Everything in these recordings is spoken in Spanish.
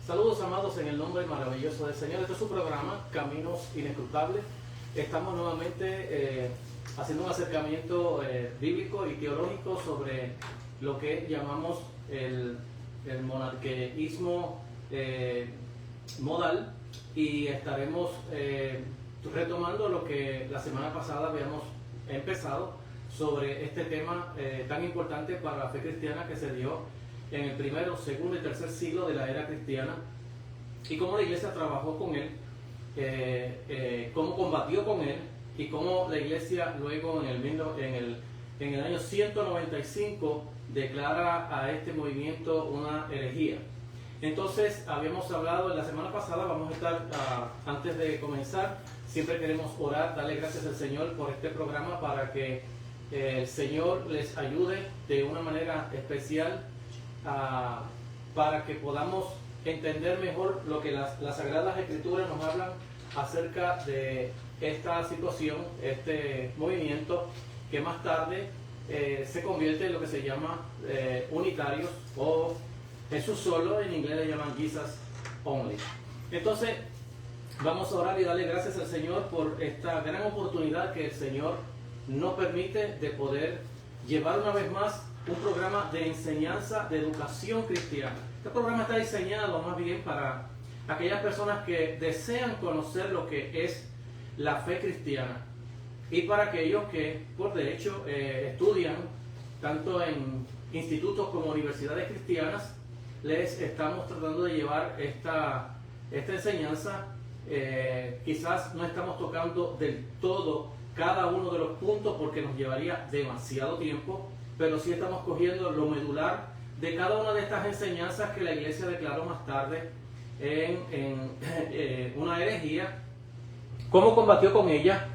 Saludos amados en el nombre maravilloso del Señor. Este es su programa, Caminos Inescrutables. Estamos nuevamente haciendo un acercamiento bíblico y teológico sobre lo que llamamos el monarquismo modal, y estaremos retomando lo que la semana pasada habíamos empezado sobre este tema tan importante para la fe cristiana que se dio en el primero, segundo y tercer siglo de la era cristiana, y cómo la iglesia trabajó con él, cómo combatió con él, y cómo la iglesia luego en el año 195 declara a este movimiento una herejía. Entonces, habíamos hablado en la semana pasada, vamos a estar, antes de comenzar, siempre queremos orar, darle gracias al Señor por este programa para que el Señor les ayude de una manera especial, para que podamos entender mejor lo que las Sagradas Escrituras nos hablan acerca de esta situación, este movimiento que más tarde se convierte en lo que se llama unitarios, o Jesús solo, en inglés le llaman Jesus Only. Entonces vamos a orar y darle gracias al Señor por esta gran oportunidad que el Señor nos permite de poder llevar una vez más un programa de enseñanza, de educación cristiana. Este programa está diseñado más bien para aquellas personas que desean conocer lo que es la fe cristiana, y para aquellos que por derecho estudian tanto en institutos como universidades cristianas. Les estamos tratando de llevar esta enseñanza. Quizás no estamos tocando del todo cada uno de los puntos porque nos llevaría demasiado tiempo, pero sí estamos cogiendo lo medular de cada una de estas enseñanzas que la iglesia declaró más tarde en una herejía, cómo combatió con ella,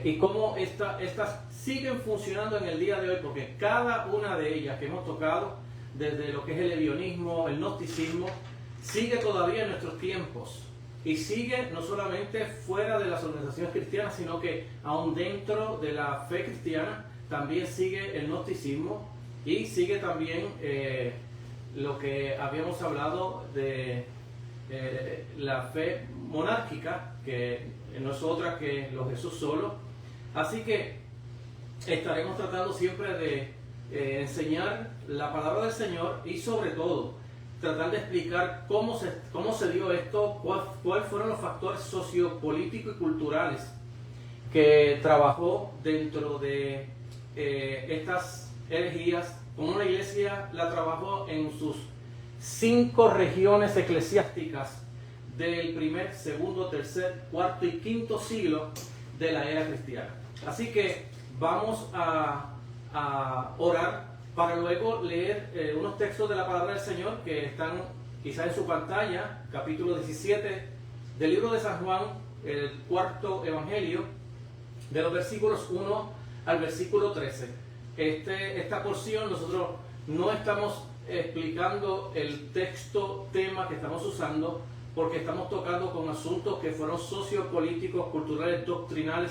y cómo estas siguen funcionando en el día de hoy, porque cada una de ellas que hemos tocado, desde lo que es el ebionismo, el gnosticismo, sigue todavía en nuestros tiempos, y sigue no solamente fuera de las organizaciones cristianas, sino que aún dentro de la fe cristiana también sigue el gnosticismo, y sigue también lo que habíamos hablado de la fe monárquica, que no es otra que los Jesús solo. Así que estaremos tratando siempre de enseñar la palabra del Señor, y sobre todo tratar de explicar cómo se dio esto, cuáles fueron los factores sociopolíticos y culturales que trabajó dentro de estas herejías, como la iglesia la trabajó en sus 5 regiones eclesiásticas del primer, segundo, tercer, cuarto y quinto siglo de la era cristiana. Así que vamos a orar para luego leer unos textos de la palabra del Señor que están quizás en su pantalla. Capítulo 17 del libro de San Juan, el cuarto evangelio, de los versículos 1 al versículo 13. Esta porción nosotros no estamos explicando el tema que estamos usando, porque estamos tocando con asuntos que fueron sociopolíticos, culturales, doctrinales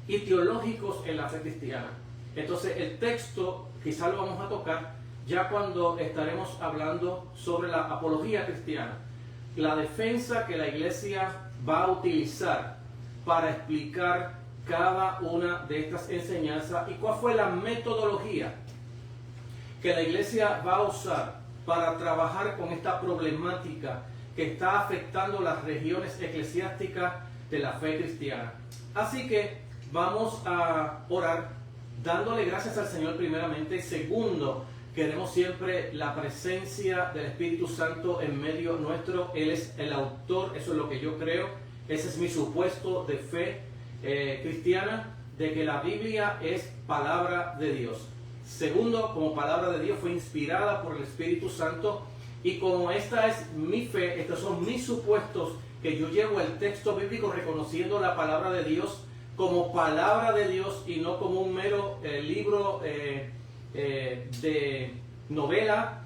y teológicos en la fe cristiana. Entonces el texto quizás lo vamos a tocar ya cuando estaremos hablando sobre la apología cristiana, la defensa que la iglesia va a utilizar para explicar cada una de estas enseñanzas, y cuál fue la metodología que la iglesia va a usar para trabajar con esta problemática que está afectando las regiones eclesiásticas de la fe cristiana. Así que vamos a orar dándole gracias al Señor primeramente, y segundo, queremos siempre la presencia del Espíritu Santo en medio nuestro. Él es el autor, eso es lo que yo creo, ese es mi supuesto de fe cristiana, de que la Biblia es palabra de Dios. Segundo, como palabra de Dios fue inspirada por el Espíritu Santo, y como esta es mi fe, estos son mis supuestos, que yo llevo el texto bíblico reconociendo la palabra de Dios como palabra de Dios y no como un mero libro de novela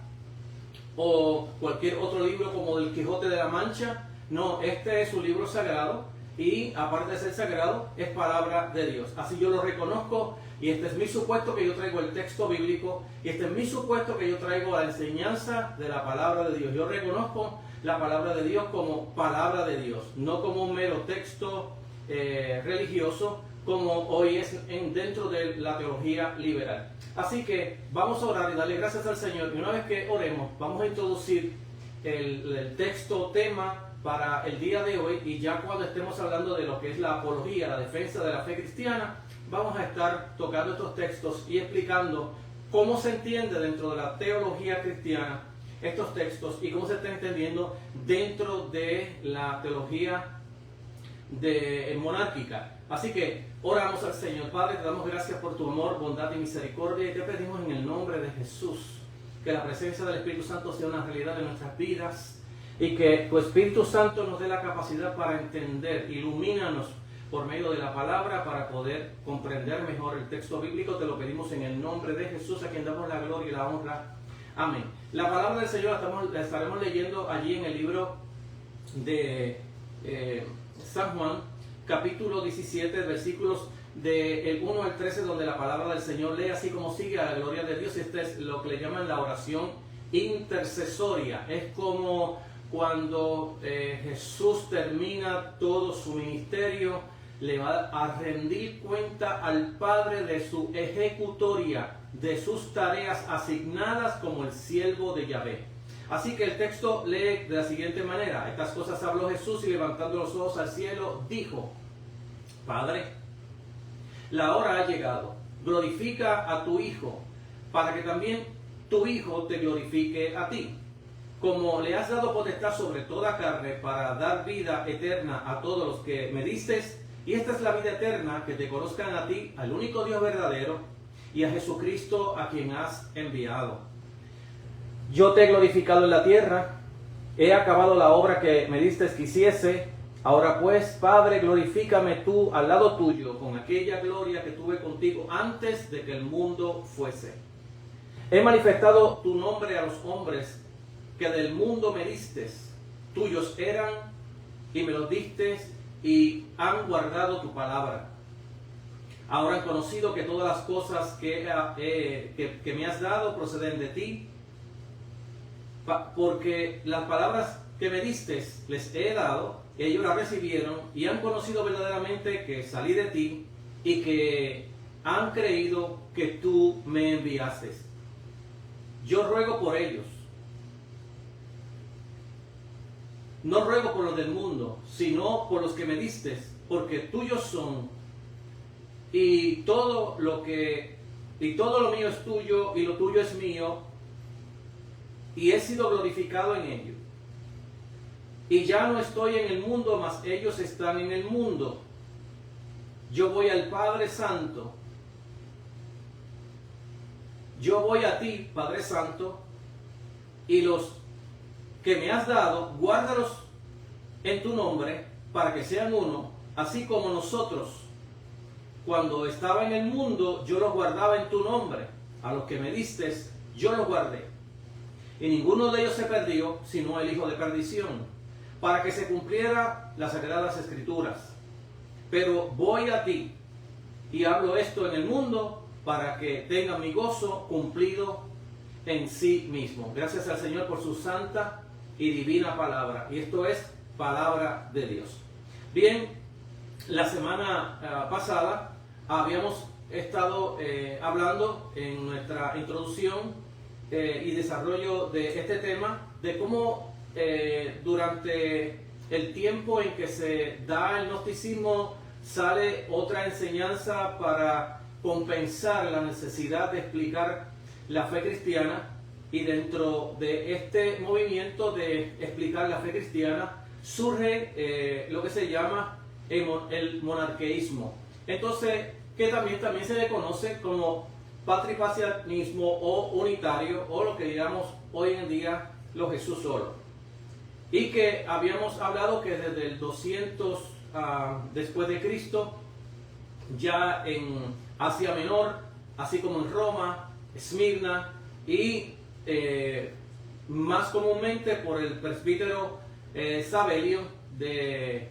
o cualquier otro libro como del Quijote de la Mancha. No, este es un libro sagrado y aparte de ser sagrado, es palabra de Dios. Así yo lo reconozco y este es mi supuesto que yo traigo el texto bíblico y este es mi supuesto que yo traigo la enseñanza de la palabra de Dios. Yo reconozco la palabra de Dios como palabra de Dios, no como un mero texto religioso, como hoy es dentro de la teología liberal. Así que vamos a orar y darle gracias al Señor. Y una vez que oremos, vamos a introducir el texto tema para el día de hoy, y ya cuando estemos hablando de lo que es la apología, la defensa de la fe cristiana, vamos a estar tocando estos textos y explicando cómo se entiende dentro de la teología cristiana estos textos y cómo se está entendiendo dentro de la teología monárquica. Así que oramos al Señor. Padre, te damos gracias por tu amor, bondad y misericordia, y te pedimos en el nombre de Jesús que la presencia del Espíritu Santo sea una realidad de nuestras vidas y que tu Espíritu Santo nos dé la capacidad para entender. Ilumínanos por medio de la palabra para poder comprender mejor el texto bíblico. Te lo pedimos en el nombre de Jesús, a quien damos la gloria y la honra. Amén. La palabra del Señor la estaremos leyendo allí en el libro de San Juan, capítulo 17, versículos del 1 al 13, donde la palabra del Señor lee así como sigue: a la gloria de Dios. Esta es lo que le llaman la oración intercesoria. Es como cuando Jesús termina todo su ministerio, le va a rendir cuenta al Padre de su ejecutoria, de sus tareas asignadas como el siervo de Yahvé. Así que el texto lee de la siguiente manera: estas cosas habló Jesús y levantando los ojos al cielo dijo: Padre, la hora ha llegado, glorifica a tu Hijo, para que también tu Hijo te glorifique a ti, como le has dado potestad sobre toda carne, para dar vida eterna a todos los que me diste. Y esta es la vida eterna, que te conozcan a ti, al único Dios verdadero, y a Jesucristo a quien has enviado. Yo te he glorificado en la tierra, he acabado la obra que me diste que hiciese. Ahora pues, Padre, glorifícame tú al lado tuyo con aquella gloria que tuve contigo antes de que el mundo fuese. He manifestado tu nombre a los hombres que del mundo me diste. Tuyos eran y me los diste y han guardado tu palabra. Ahora han conocido que todas las cosas que me has dado proceden de ti, porque las palabras que me diste les he dado, ellos las recibieron y han conocido verdaderamente que salí de ti y que han creído que tú me enviaste. Yo ruego por ellos. No ruego por los del mundo, sino por los que me diste, porque tuyos son, y todo lo mío es tuyo, y lo tuyo es mío, y he sido glorificado en ellos. Y ya no estoy en el mundo, mas ellos están en el mundo. Yo voy al Padre Santo. Yo voy a ti, Padre Santo, y los que me has dado, guárdalos en tu nombre, para que sean uno, así como nosotros, cuando estaba en el mundo, yo los guardaba en tu nombre. A los que me diste, yo los guardé. Y ninguno de ellos se perdió, sino el hijo de perdición, para que se cumpliera las sagradas escrituras. Pero voy a ti, y hablo esto en el mundo, para que tenga mi gozo cumplido en sí mismo. Gracias al Señor por su santa y divina palabra. Y esto es palabra de Dios. Bien, la semana pasada habíamos estado hablando en nuestra introducción y desarrollo de este tema, de cómo durante el tiempo en que se da el gnosticismo sale otra enseñanza para compensar la necesidad de explicar la fe cristiana, y dentro de este movimiento de explicar la fe cristiana surge lo que se llama el monarqueísmo. Entonces, que también se le conoce como patripacianismo o unitario, o lo que digamos hoy en día los Jesús solo. Y que habíamos hablado que desde el 200 después de Cristo, ya en Asia Menor, así como en Roma, Esmirna y más comúnmente por el presbítero Sabelio de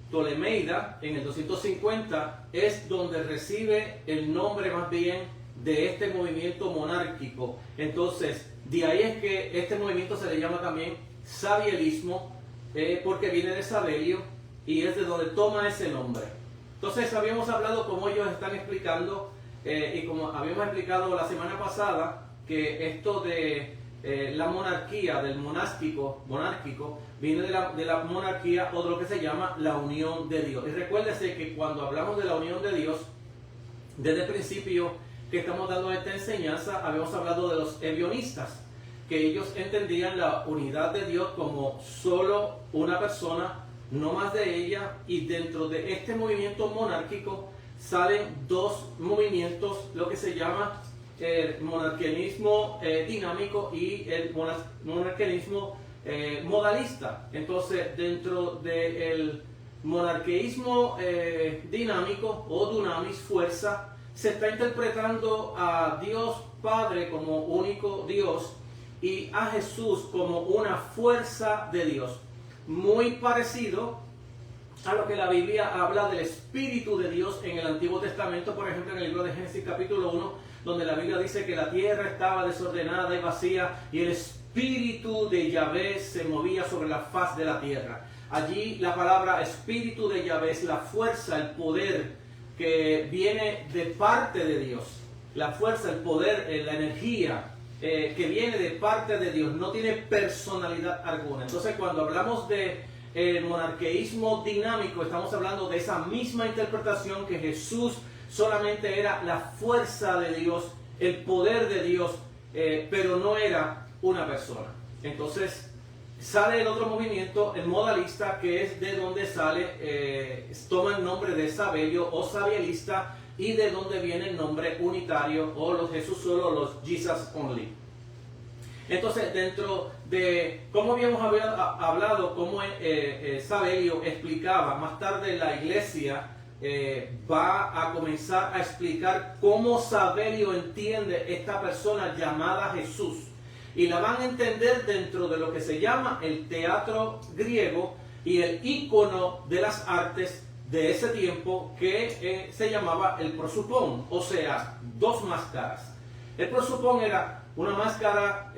Ptolemeida, en el 250, es donde recibe el nombre más bien de este movimiento monárquico. Entonces, de ahí es que este movimiento se le llama también sabielismo, porque viene de Sabelio y es de donde toma ese nombre. Entonces, habíamos hablado cómo ellos están explicando, y como habíamos explicado la semana pasada, que esto de la monarquía, del monárquico, viene de la monarquía o de lo que se llama la unión de Dios. Y recuérdese que cuando hablamos de la unión de Dios, desde el principio que estamos dando esta enseñanza, habíamos hablado de los ebionistas, que ellos entendían la unidad de Dios como solo una persona, no más de ella, y dentro de este movimiento monárquico salen dos movimientos, lo que se llama el monarquianismo dinámico y el monarquianismo modalista. Entonces, dentro del monarquismo dinámico o dunamis, fuerza, se está interpretando a Dios Padre como único Dios y a Jesús como una fuerza de Dios. Muy parecido a lo que la Biblia habla del Espíritu de Dios en el Antiguo Testamento, por ejemplo en el libro de Génesis capítulo 1, donde la Biblia dice que la tierra estaba desordenada y vacía y el Espíritu de Yahvé se movía sobre la faz de la tierra. Allí la palabra Espíritu de Yahvé es la fuerza, el poder que viene de parte de Dios. La fuerza, el poder, la energía que viene de parte de Dios, no tiene personalidad alguna. Entonces, cuando hablamos de el monarquismo dinámico, estamos hablando de esa misma interpretación, que Jesús solamente era la fuerza de Dios, el poder de Dios, pero no era una persona. Entonces sale el otro movimiento, el modalista, que es de donde sale, toma el nombre de Sabelio o sabielista, y de donde viene el nombre unitario o los Jesús solo, los Jesus only. Entonces, dentro de cómo habíamos hablado, cómo Sabelio explicaba, más tarde la iglesia va a comenzar a explicar cómo Sabelio entiende esta persona llamada Jesús. Y la van a entender dentro de lo que se llama el teatro griego y el ícono de las artes de ese tiempo, que se llamaba el prosopón, o sea, dos máscaras. El prosopón era una máscara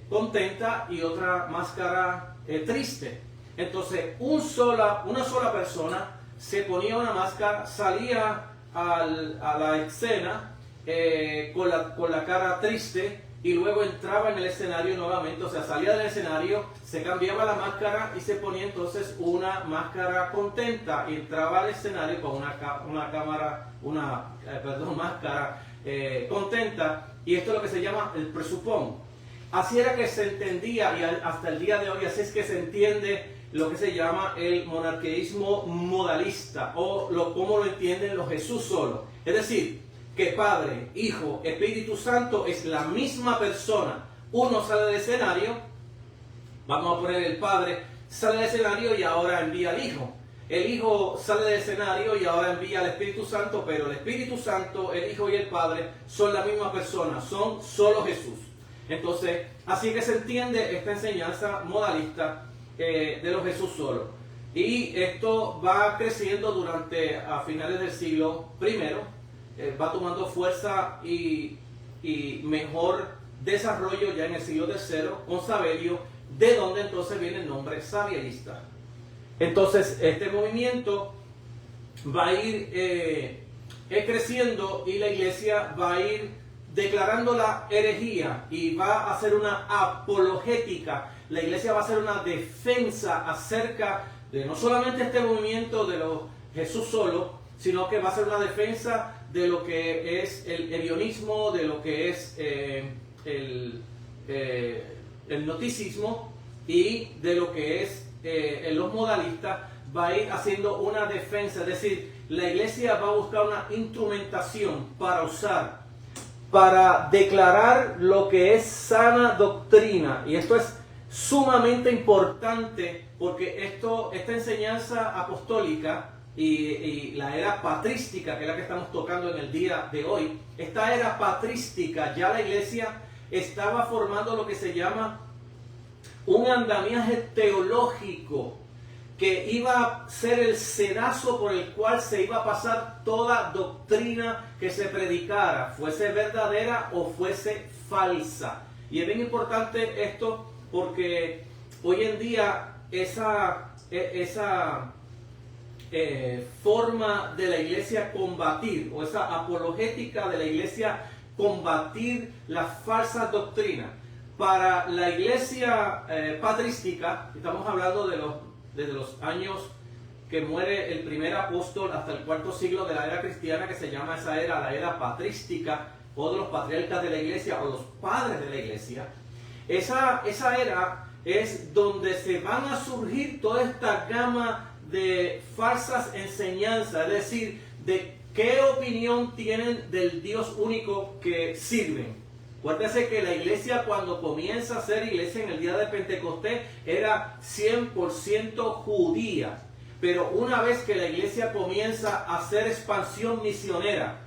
contenta y otra máscara triste. Entonces, una sola persona se ponía una máscara, salía a la escena con la cara triste, y luego entraba en el escenario nuevamente, o sea, salía del escenario, se cambiaba la máscara y se ponía entonces una máscara contenta, y entraba al escenario con máscara contenta, y esto es lo que se llama el presupón. Así era que se entendía, y hasta el día de hoy así es que se entiende lo que se llama el monarquismo modalista, o cómo lo entienden los Jesús solo. Es decir, que Padre, Hijo, Espíritu Santo es la misma persona. Uno sale del escenario, vamos a poner el Padre, sale del escenario y ahora envía al Hijo. El Hijo sale del escenario y ahora envía al Espíritu Santo, pero el Espíritu Santo, el Hijo y el Padre son la misma persona, son solo Jesús. Entonces, así que se entiende esta enseñanza modalista de los Jesús solo. Y esto va creciendo a finales del siglo I. Va tomando fuerza y mejor desarrollo ya en el siglo III con Sabelio, de donde entonces viene el nombre sabielista. Entonces este movimiento va a ir creciendo, y la iglesia va a ir declarando la herejía y va a hacer una apologética. La iglesia va a hacer una defensa acerca de no solamente este movimiento de los Jesús solo, sino que va a ser una defensa de lo que es el ebionismo, de lo que es el gnosticismo, y de lo que es los modalistas. Va a ir haciendo una defensa, es decir, la iglesia va a buscar una instrumentación para usar, para declarar lo que es sana doctrina. Y esto es sumamente importante, porque esta enseñanza apostólica y la era patrística, que es la que estamos tocando en el día de hoy, esta era patrística, ya la iglesia estaba formando lo que se llama un andamiaje teológico que iba a ser el sedazo por el cual se iba a pasar toda doctrina que se predicara, fuese verdadera o fuese falsa. Y es bien importante esto porque hoy en día esa forma de la iglesia combatir, o esa apologética de la iglesia combatir las falsas doctrinas, para la iglesia patrística, estamos hablando desde los años que muere el primer apóstol hasta el cuarto siglo de la era cristiana, que se llama esa era la era patrística, o de los patriarcas de la iglesia, o los padres de la iglesia. Esa era es donde se van a surgir toda esta gama de falsas enseñanzas, es decir, de qué opinión tienen del Dios único que sirven. Acuérdense que la iglesia, cuando comienza a ser iglesia en el día de Pentecostés, era 100% judía. Pero una vez que la iglesia comienza a hacer expansión misionera,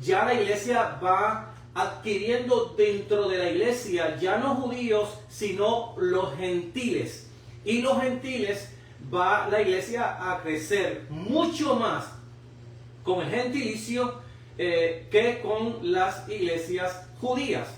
ya la iglesia va adquiriendo dentro de la iglesia ya no judíos, sino los gentiles. Y los gentiles va la iglesia a crecer mucho más con el gentilicio que con las iglesias judías.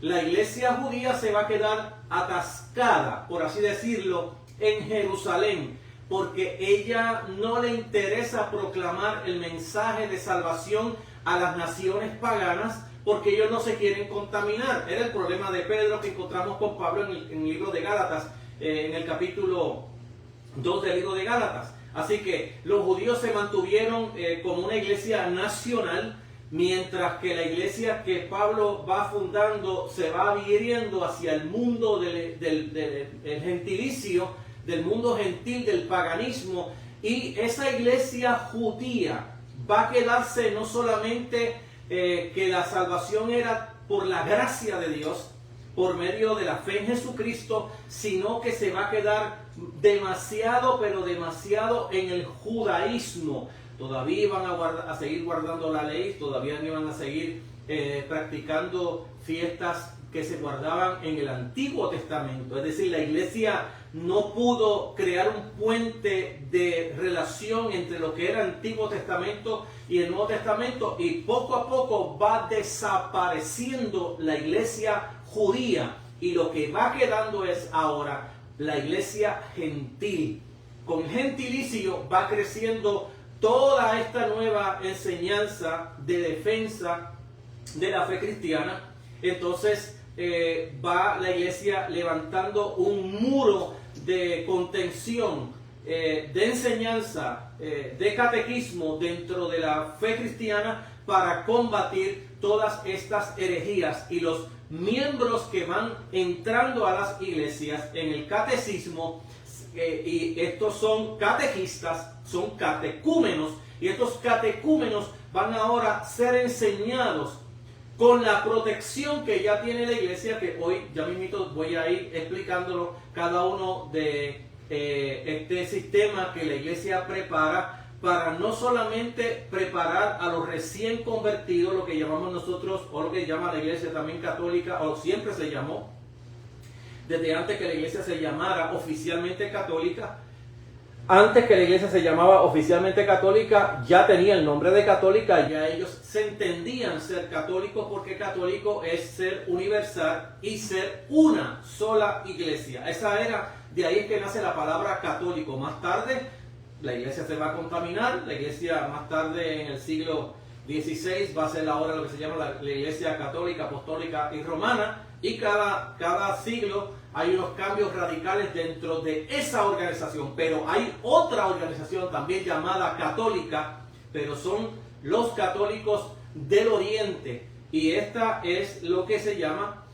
La iglesia judía se va a quedar atascada, por así decirlo, en Jerusalén, porque ella no le interesa proclamar el mensaje de salvación a las naciones paganas, porque ellos no se quieren contaminar. Era el problema de Pedro que encontramos con Pablo en el libro de Gálatas, en el capítulo 2 del libro de Gálatas. Así que los judíos se mantuvieron como una iglesia nacional, mientras que la iglesia que Pablo va fundando se va abriendo hacia el mundo del gentilicio, del mundo gentil, del paganismo, y esa iglesia judía va a quedarse no solamente que la salvación era por la gracia de Dios, por medio de la fe en Jesucristo, sino que se va a quedar demasiado, pero demasiado en el judaísmo. Todavía iban a seguir guardando la ley, todavía iban a seguir practicando fiestas que se guardaban en el Antiguo Testamento. Es decir, la iglesia no pudo crear un puente de relación entre lo que era el Antiguo Testamento y el Nuevo Testamento, y poco a poco va desapareciendo la iglesia judía, y lo que va quedando es ahora la iglesia gentil. Con gentilicio va creciendo toda esta nueva enseñanza de defensa de la fe cristiana. Entonces va la iglesia levantando un muro de contención, de enseñanza, de catequismo dentro de la fe cristiana, para combatir todas estas herejías. Y los miembros que van entrando a las iglesias en el catecismo, y estos son catequistas, son catecúmenos, y estos catecúmenos van ahora a ser enseñados con la protección que ya tiene la iglesia, que hoy ya mismito voy a ir explicándolo cada uno de este sistema que la iglesia prepara, para no solamente preparar a los recién convertidos, lo que llamamos nosotros, o lo que llama la iglesia también católica, o siempre se llamó, desde antes que la iglesia se llamara oficialmente católica. Antes que la iglesia se llamaba oficialmente católica, ya tenía el nombre de católica, ya ellos se entendían ser católicos, porque católico es ser universal y ser una sola iglesia. Esa era, de ahí es que nace la palabra católico. Más tarde la iglesia se va a contaminar, la iglesia más tarde en el siglo XVI va a ser ahora lo que se llama la iglesia católica, apostólica y romana, y cada siglo hay unos cambios radicales dentro de esa organización. Pero hay otra organización también llamada católica, pero son los católicos del Oriente, y esta es lo que se llama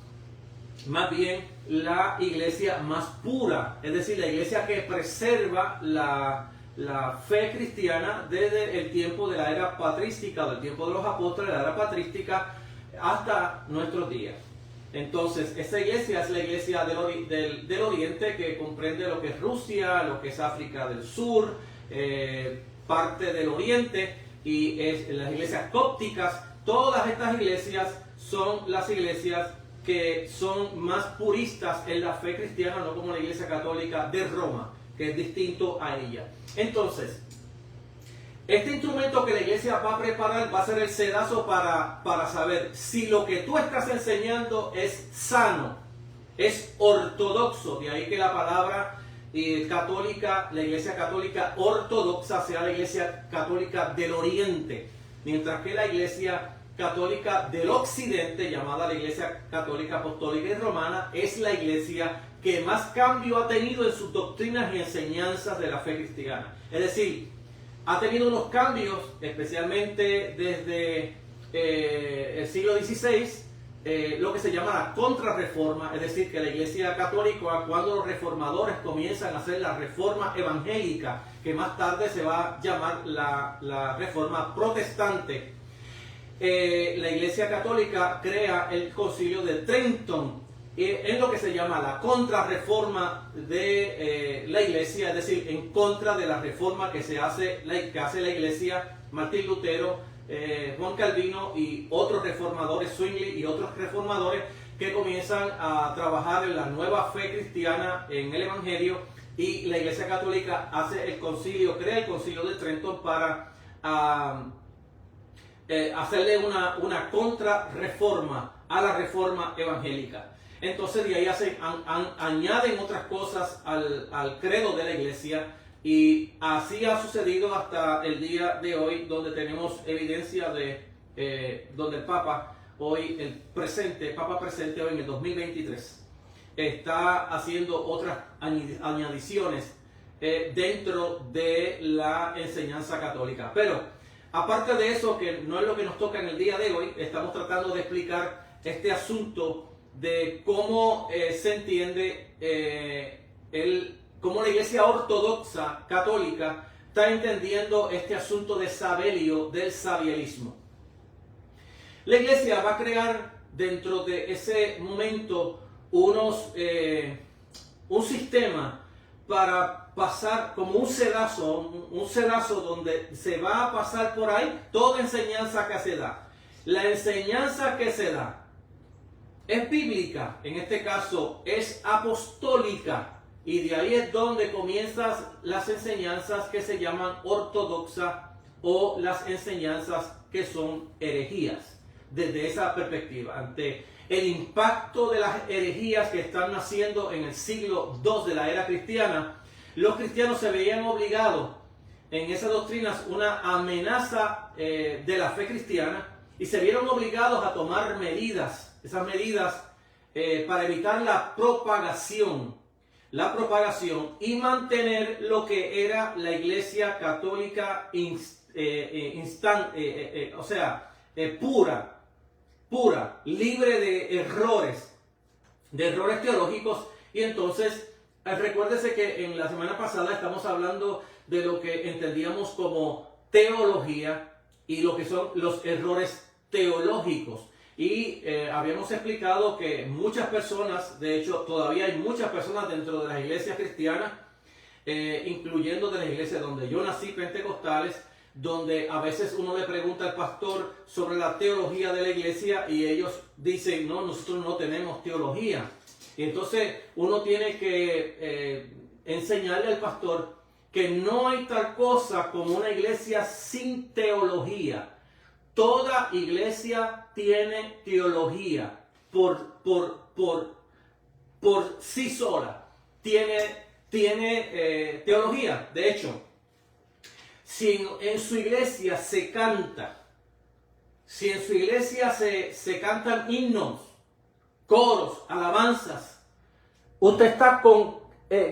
más bien la iglesia más pura, es decir, la iglesia que preserva la fe cristiana desde el tiempo de la era patrística, del tiempo de los apóstoles, de la era patrística, hasta nuestros días. Entonces, esa iglesia es la iglesia del Oriente, que comprende lo que es Rusia, lo que es África del Sur, parte del Oriente, y es las iglesias cópticas. Todas estas iglesias son las iglesias que son más puristas en la fe cristiana, no como la iglesia católica de Roma, que es distinto a ella. Entonces, este instrumento que la iglesia va a preparar va a ser el sedazo para saber si lo que tú estás enseñando es sano, es ortodoxo. De ahí que la palabra católica, la iglesia católica ortodoxa, sea la iglesia católica del oriente, mientras que la iglesia católica del occidente, llamada la iglesia católica apostólica y romana, es la iglesia que más cambio ha tenido en sus doctrinas y enseñanzas de la fe cristiana. Es decir, ha tenido unos cambios, especialmente desde el siglo XVI, lo que se llama la contrarreforma, es decir, que la iglesia católica, cuando los reformadores comienzan a hacer la reforma evangélica, que más tarde se va a llamar la reforma protestante, la iglesia católica crea el concilio de Trento, en lo que se llama la contrarreforma de la iglesia, es decir, en contra de la reforma que hace la iglesia, Martín Lutero, Juan Calvino y otros reformadores, Zwingli y otros reformadores que comienzan a trabajar en la nueva fe cristiana, en el evangelio, y la iglesia católica hace el concilio, crea el concilio de Trento para hacerle una contrarreforma a la reforma evangélica. Entonces de ahí añaden otras cosas al credo de la iglesia, y así ha sucedido hasta el día de hoy, donde tenemos evidencia de donde el Papa hoy, Papa presente hoy en el 2023, está haciendo otras añadiciones dentro de la enseñanza católica. Pero aparte de eso, que no es lo que nos toca en el día de hoy, estamos tratando de explicar este asunto de cómo se entiende cómo la iglesia ortodoxa católica está entendiendo este asunto de Sabelio, del sabielismo. La iglesia va a crear dentro de ese momento un sistema para pasar como un sedazo donde se va a pasar por ahí toda enseñanza que se da. La enseñanza que se da es bíblica, en este caso es apostólica, y de ahí es donde comienzan las enseñanzas que se llaman ortodoxas o las enseñanzas que son herejías. Desde esa perspectiva, ante el impacto de las herejías que están naciendo en el siglo II de la era cristiana, los cristianos se veían obligados en esas doctrinas, una amenaza de la fe cristiana, y se vieron obligados a tomar esas medidas para evitar la propagación y mantener lo que era la iglesia católica pura, libre de errores teológicos. Y entonces, recuérdese que en la semana pasada estamos hablando de lo que entendíamos como teología y lo que son los errores teológicos. Y habíamos explicado que muchas personas, de hecho todavía hay muchas personas dentro de las iglesias cristianas, incluyendo de las iglesias donde yo nací, pentecostales, donde a veces uno le pregunta al pastor sobre la teología de la iglesia y ellos dicen, no, nosotros no tenemos teología. Y entonces uno tiene que enseñarle al pastor que no hay tal cosa como una iglesia sin teología. Toda iglesia tiene teología por sí sola. Tiene teología. De hecho, si en su iglesia se canta, si en su iglesia se cantan himnos, coros, alabanzas, usted está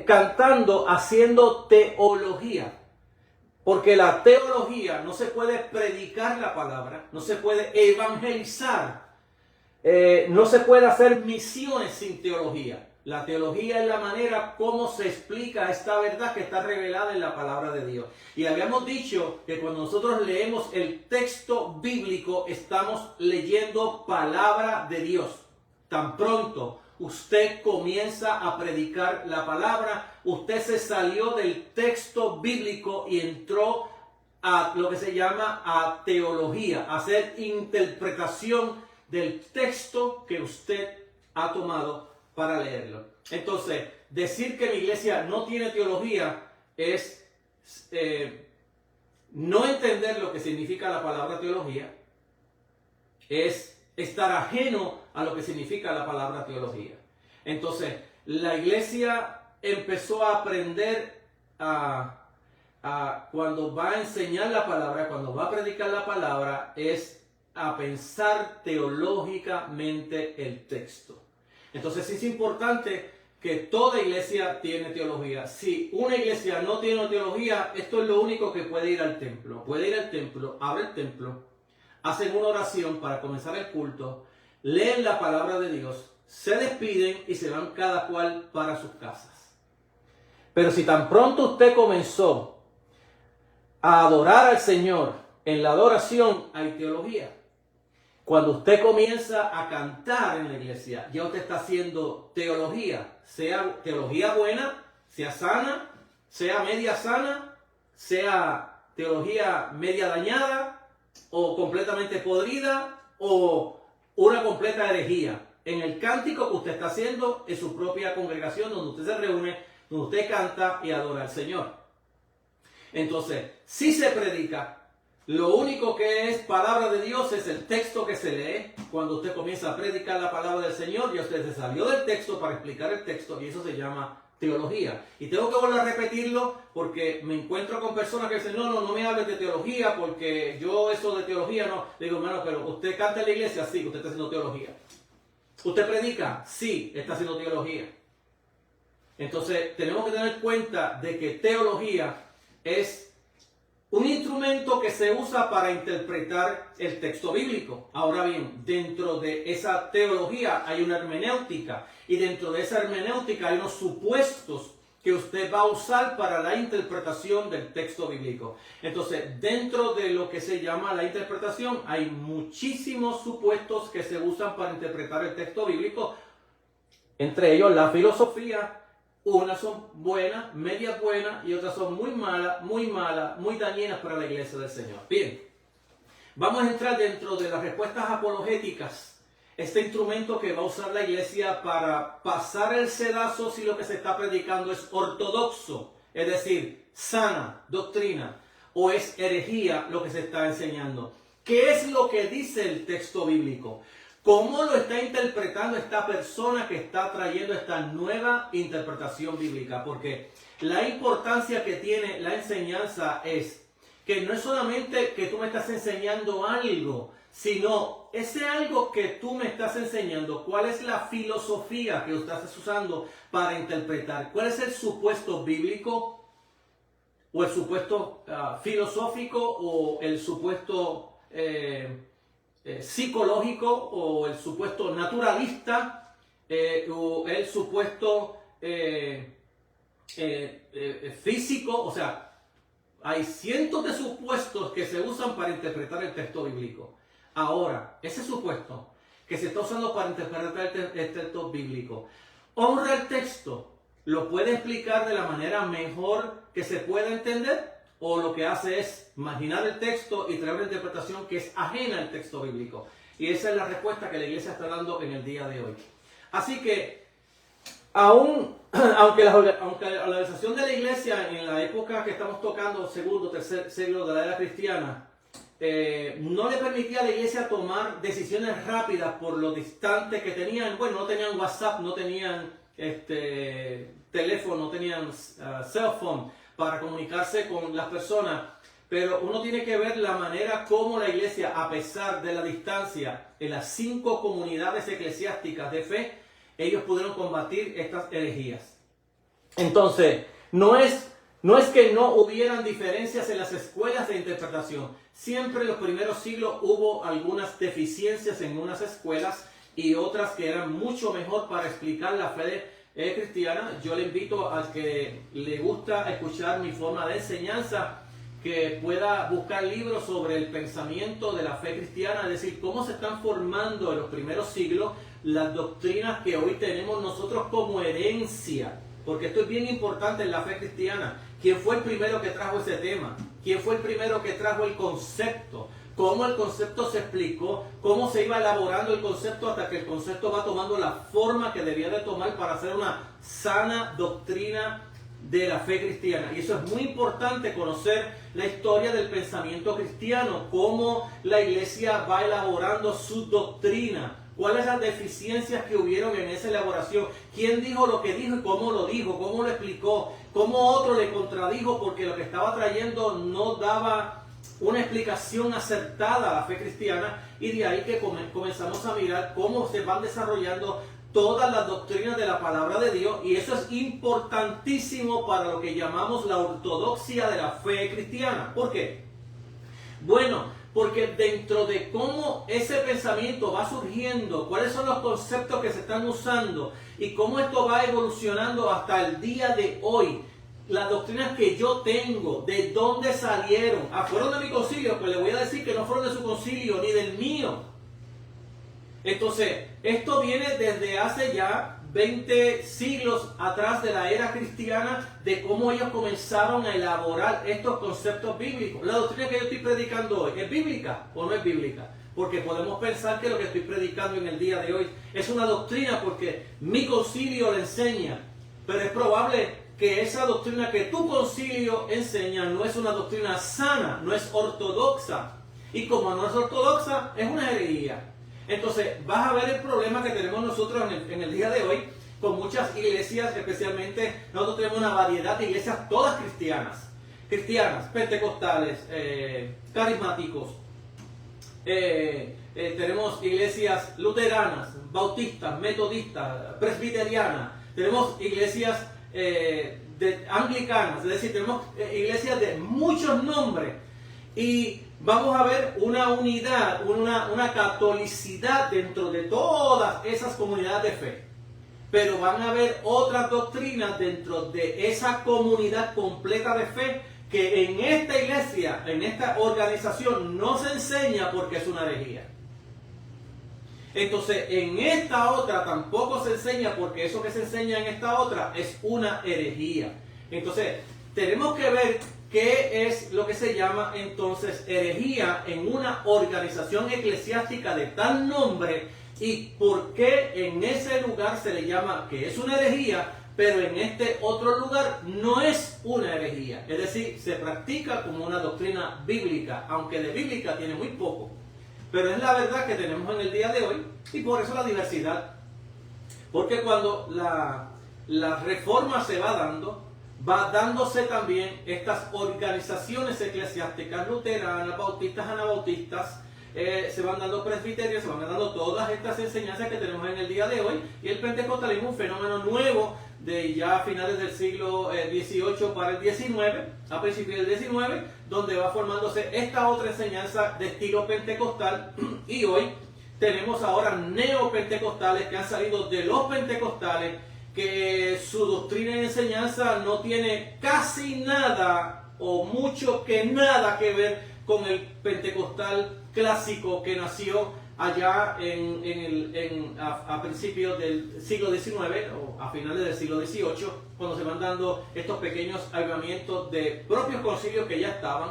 cantando, haciendo teología. Porque la teología no se puede predicar la palabra, no se puede evangelizar, no se puede hacer misiones sin teología. La teología es la manera como se explica esta verdad que está revelada en la palabra de Dios. Y habíamos dicho que cuando nosotros leemos el texto bíblico, estamos leyendo palabra de Dios. Tan pronto usted comienza a predicar la palabra, usted se salió del texto bíblico y entró a lo que se llama a teología, a hacer interpretación del texto que usted ha tomado para leerlo. Entonces, decir que mi iglesia no tiene teología es no entender lo que significa la palabra teología, es estar ajeno a lo que significa la palabra teología. Entonces, la iglesia empezó a aprender cuando va a enseñar la palabra, cuando va a predicar la palabra, es a pensar teológicamente el texto. Entonces es importante que toda iglesia tiene teología. Si una iglesia no tiene teología, esto es lo único que puede ir al templo. Puede ir al templo, abre el templo, hacen una oración para comenzar el culto, leen la palabra de Dios, se despiden y se van cada cual para sus casas. Pero si tan pronto usted comenzó a adorar al Señor, en la adoración hay teología. Cuando usted comienza a cantar en la iglesia, ya usted está haciendo teología, sea teología buena, sea sana, sea media sana, sea teología media dañada o completamente podrida o una completa herejía. En el cántico que usted está haciendo en su propia congregación, donde usted se reúne, donde usted canta y adora al Señor. Entonces, si se predica, lo único que es palabra de Dios es el texto que se lee. Cuando usted comienza a predicar la palabra del Señor, ya usted se salió del texto para explicar el texto y eso se llama teología. Y tengo que volver a repetirlo porque me encuentro con personas que dicen, no me hables de teología porque yo eso de teología no. Le digo, hermano, pero usted canta en la iglesia, sí, usted está haciendo teología. ¿Usted predica? Sí, está haciendo teología. Entonces, tenemos que tener cuenta de que teología es un instrumento que se usa para interpretar el texto bíblico. Ahora bien, dentro de esa teología hay una hermenéutica y dentro de esa hermenéutica hay unos supuestos que usted va a usar para la interpretación del texto bíblico. Entonces, dentro de lo que se llama la interpretación hay muchísimos supuestos que se usan para interpretar el texto bíblico, entre ellos la filosofía. Unas son buenas, medias buenas y otras son muy malas, muy dañinas para la iglesia del Señor. Bien, vamos a entrar dentro de las respuestas apologéticas. Este instrumento que va a usar la iglesia para pasar el sedazo si lo que se está predicando es ortodoxo, es decir, sana doctrina, o es herejía lo que se está enseñando. ¿Qué es lo que dice el texto bíblico? ¿Cómo lo está interpretando esta persona que está trayendo esta nueva interpretación bíblica? Porque la importancia que tiene la enseñanza es que no es solamente que tú me estás enseñando algo, sino ese algo que tú me estás enseñando, cuál es la filosofía que estás usando para interpretar, cuál es el supuesto bíblico o el supuesto filosófico o el supuesto psicológico o el supuesto naturalista o el supuesto físico. O sea, hay cientos de supuestos que se usan para interpretar el texto bíblico. Ahora, ese supuesto que se está usando para interpretar el texto bíblico, honra el texto, lo puede explicar de la manera mejor que se pueda entender, o lo que hace es imaginar el texto y traer una interpretación que es ajena al texto bíblico. Y esa es la respuesta que la iglesia está dando en el día de hoy. Así que, aunque la organización de la iglesia en la época que estamos tocando, segundo, tercer siglo de la era cristiana, no le permitía a la iglesia tomar decisiones rápidas por lo distante que tenían. Bueno, no tenían WhatsApp, no tenían teléfono, no tenían cell phone para comunicarse con las personas, pero uno tiene que ver la manera como la iglesia, a pesar de la distancia, en las 5 comunidades eclesiásticas de fe, ellos pudieron combatir estas herejías. Entonces, no es que no hubieran diferencias en las escuelas de interpretación. Siempre en los primeros siglos hubo algunas deficiencias en unas escuelas y otras que eran mucho mejor para explicar la fe cristiana. Yo le invito al que le gusta escuchar mi forma de enseñanza, que pueda buscar libros sobre el pensamiento de la fe cristiana, es decir, cómo se están formando en los primeros siglos las doctrinas que hoy tenemos nosotros como herencia, porque esto es bien importante en la fe cristiana. ¿Quién fue el primero que trajo ese tema? ¿Quién fue el primero que trajo el concepto? cómo el concepto se explicó, cómo se iba elaborando el concepto hasta que el concepto va tomando la forma que debía de tomar para hacer una sana doctrina de la fe cristiana. Y eso es muy importante, conocer la historia del pensamiento cristiano, cómo la iglesia va elaborando su doctrina, cuáles las deficiencias que hubieron en esa elaboración, quién dijo lo que dijo y cómo lo dijo, cómo lo explicó, cómo otro le contradijo porque lo que estaba trayendo no daba una explicación acertada a la fe cristiana. Y de ahí que comenzamos a mirar cómo se van desarrollando todas las doctrinas de la palabra de Dios, y eso es importantísimo para lo que llamamos la ortodoxia de la fe cristiana. ¿Por qué? Bueno, porque dentro de cómo ese pensamiento va surgiendo, cuáles son los conceptos que se están usando y cómo esto va evolucionando hasta el día de hoy, las doctrinas que yo tengo, de dónde salieron, fueron de mi concilio, pues le voy a decir que no fueron de su concilio ni del mío. Entonces, esto viene desde hace ya 20 siglos atrás de la era cristiana, de cómo ellos comenzaron a elaborar estos conceptos bíblicos. La doctrina que yo estoy predicando hoy, ¿es bíblica o no es bíblica? Porque podemos pensar que lo que estoy predicando en el día de hoy es una doctrina porque mi concilio le enseña, pero es probable que esa doctrina que tu concilio enseña no es una doctrina sana, no es ortodoxa. Y como no es ortodoxa, es una herejía. Entonces, vas a ver el problema que tenemos nosotros en el día de hoy con muchas iglesias, especialmente nosotros tenemos una variedad de iglesias todas cristianas, pentecostales, carismáticos, tenemos iglesias luteranas, bautistas, metodistas, presbiterianas, tenemos iglesias anglicanas, es decir, tenemos iglesias de muchos nombres, y vamos a ver una unidad, una catolicidad dentro de todas esas comunidades de fe. Pero van a haber otras doctrinas dentro de esa comunidad completa de fe que en esta iglesia, en esta organización, no se enseña porque es una herejía. Entonces, en esta otra tampoco se enseña porque eso que se enseña en esta otra es una herejía. Entonces, tenemos que ver ¿qué es lo que se llama entonces herejía en una organización eclesiástica de tal nombre? ¿Y por qué en ese lugar se le llama que es una herejía, pero en este otro lugar no es una herejía? Es decir, se practica como una doctrina bíblica, aunque de bíblica tiene muy poco. Pero es la verdad que tenemos en el día de hoy, y por eso la diversidad. Porque cuando la reforma se va dándose también estas organizaciones eclesiásticas luteranas, bautistas, anabautistas, se van dando presbiterios, se van dando todas estas enseñanzas que tenemos en el día de hoy, y el pentecostalismo, un fenómeno nuevo de ya finales del siglo XVIII para el XIX, a principios del XIX, donde va formándose esta otra enseñanza de estilo pentecostal, y hoy tenemos ahora neopentecostales que han salido de los pentecostales, que su doctrina y enseñanza no tiene casi nada o mucho que nada que ver con el pentecostal clásico que nació allá a principios del siglo XIX o a finales del siglo XVIII, cuando se van dando estos pequeños avivamientos de propios concilios que ya estaban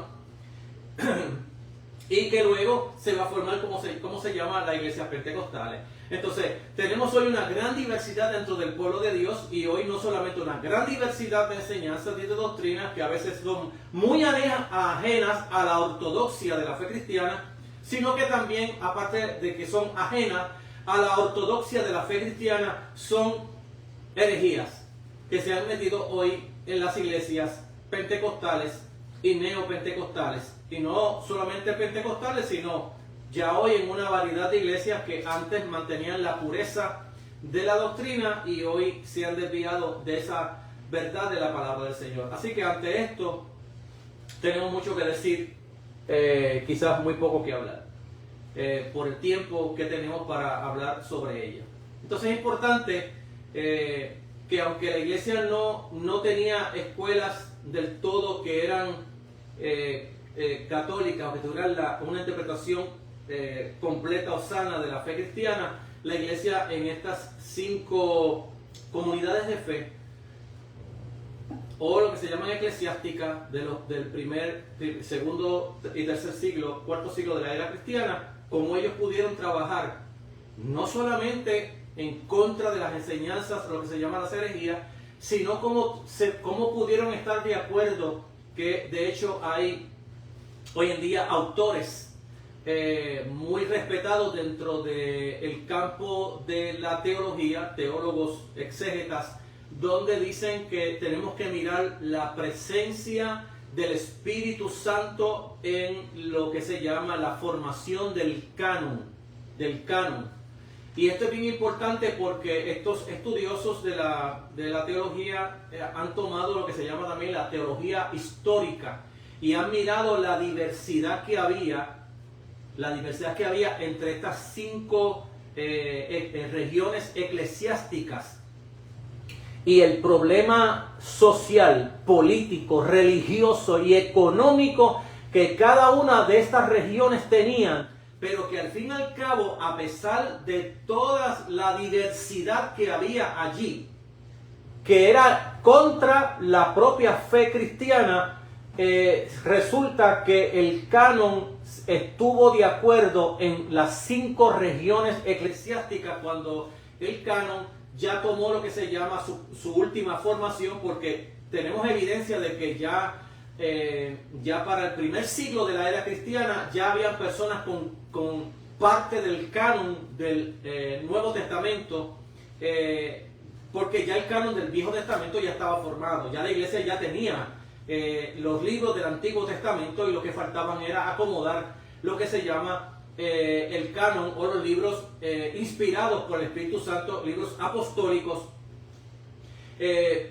y que luego se va a formar como se llama la iglesia pentecostales. Entonces, tenemos hoy una gran diversidad dentro del pueblo de Dios, y hoy no solamente una gran diversidad de enseñanzas y de doctrinas que a veces son muy ajenas a la ortodoxia de la fe cristiana, sino que también, aparte de que son ajenas a la ortodoxia de la fe cristiana, son herejías que se han metido hoy en las iglesias pentecostales y neopentecostales, y no solamente pentecostales, sino ya hoy en una variedad de iglesias que antes mantenían la pureza de la doctrina y hoy se han desviado de esa verdad de la palabra del Señor. Así que ante esto tenemos mucho que decir, quizás muy poco que hablar, por el tiempo que tenemos para hablar sobre ella. Entonces es importante que aunque la iglesia no tenía escuelas del todo que eran católicas o que tuvieran una interpretación completa o sana de la fe cristiana, la iglesia en estas 5 comunidades de fe o lo que se llaman eclesiásticas del primer, segundo y tercer siglo, cuarto siglo de la era cristiana, cómo ellos pudieron trabajar no solamente en contra de las enseñanzas, lo que se llama las herejías, sino cómo pudieron estar de acuerdo, que de hecho hay hoy en día autores muy respetados dentro del campo de la teología, teólogos exégetas, donde dicen que tenemos que mirar la presencia del Espíritu Santo en lo que se llama la formación del canon. Y esto es bien importante porque estos estudiosos de la teología han tomado lo que se llama también la teología histórica y han mirado la diversidad que había entre estas 5 regiones eclesiásticas y el problema social, político, religioso y económico que cada una de estas regiones tenían, pero que al fin y al cabo, a pesar de toda la diversidad que había allí, que era contra la propia fe cristiana, resulta que el canon estuvo de acuerdo en las 5 regiones eclesiásticas cuando el canon ya tomó lo que se llama su última formación, porque tenemos evidencia de que ya para el primer siglo de la era cristiana ya habían personas con parte del canon del Nuevo Testamento, porque ya el canon del Viejo Testamento ya estaba formado, ya la iglesia ya tenía los libros del Antiguo Testamento y lo que faltaban era acomodar lo que se llama el canon o los libros inspirados por el Espíritu Santo, libros apostólicos,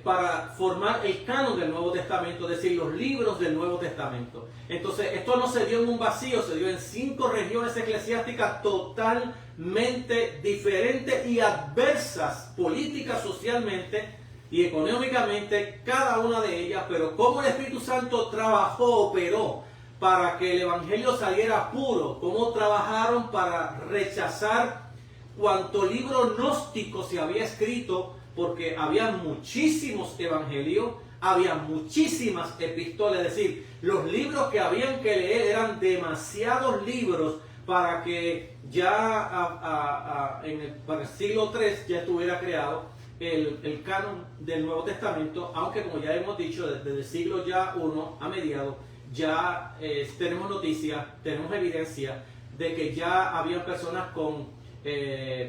para formar el canon del Nuevo Testamento, es decir, los libros del Nuevo Testamento. Entonces, esto no se dio en un vacío, se dio en 5 regiones eclesiásticas totalmente diferentes y adversas, políticas, socialmente y económicamente, cada una de ellas, pero cómo el Espíritu Santo trabajó, operó para que el Evangelio saliera puro, cómo trabajaron para rechazar cuanto libro gnóstico se había escrito, porque había muchísimos evangelios, había muchísimas epístolas, es decir, los libros que habían que leer eran demasiados libros para que ya para el siglo III ya estuviera creado el canon del Nuevo Testamento, aunque como ya hemos dicho, desde el siglo ya I a mediados, ya tenemos noticias, tenemos evidencia de que ya había personas con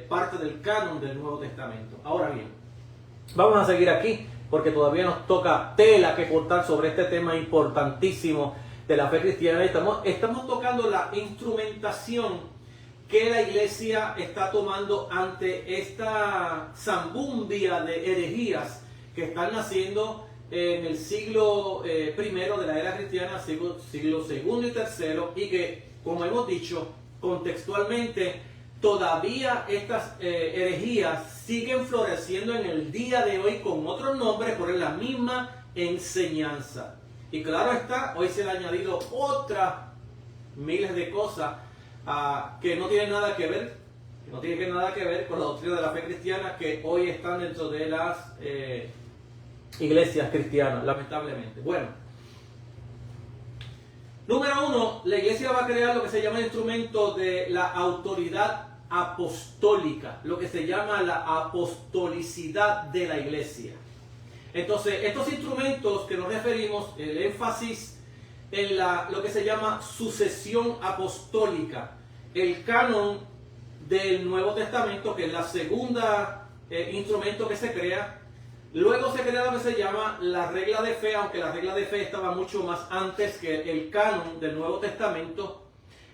parte del canon del Nuevo Testamento. Ahora bien, vamos a seguir aquí porque todavía nos toca tela que cortar sobre este tema importantísimo de la fe cristiana. Estamos tocando la instrumentación que la iglesia está tomando ante esta zambundia de herejías que están naciendo en el siglo I de la era cristiana, siglo II y III, y que, como hemos dicho, contextualmente, todavía estas herejías siguen floreciendo en el día de hoy con otros nombres, por la misma enseñanza. Y claro está, hoy se han añadido otras miles de cosas que no tienen nada que ver, con la doctrina de la fe cristiana, que hoy están dentro de las iglesias cristianas, lamentablemente. Bueno, número 1, la iglesia va a crear lo que se llama el instrumento de la autoridad apostólica, lo que se llama la apostolicidad de la iglesia. Entonces, estos instrumentos que nos referimos, el énfasis en lo que se llama sucesión apostólica, el canon del Nuevo Testamento, que es la segunda instrumento que se crea. Luego se crea lo que se llama la regla de fe, aunque la regla de fe estaba mucho más antes que el canon del Nuevo Testamento,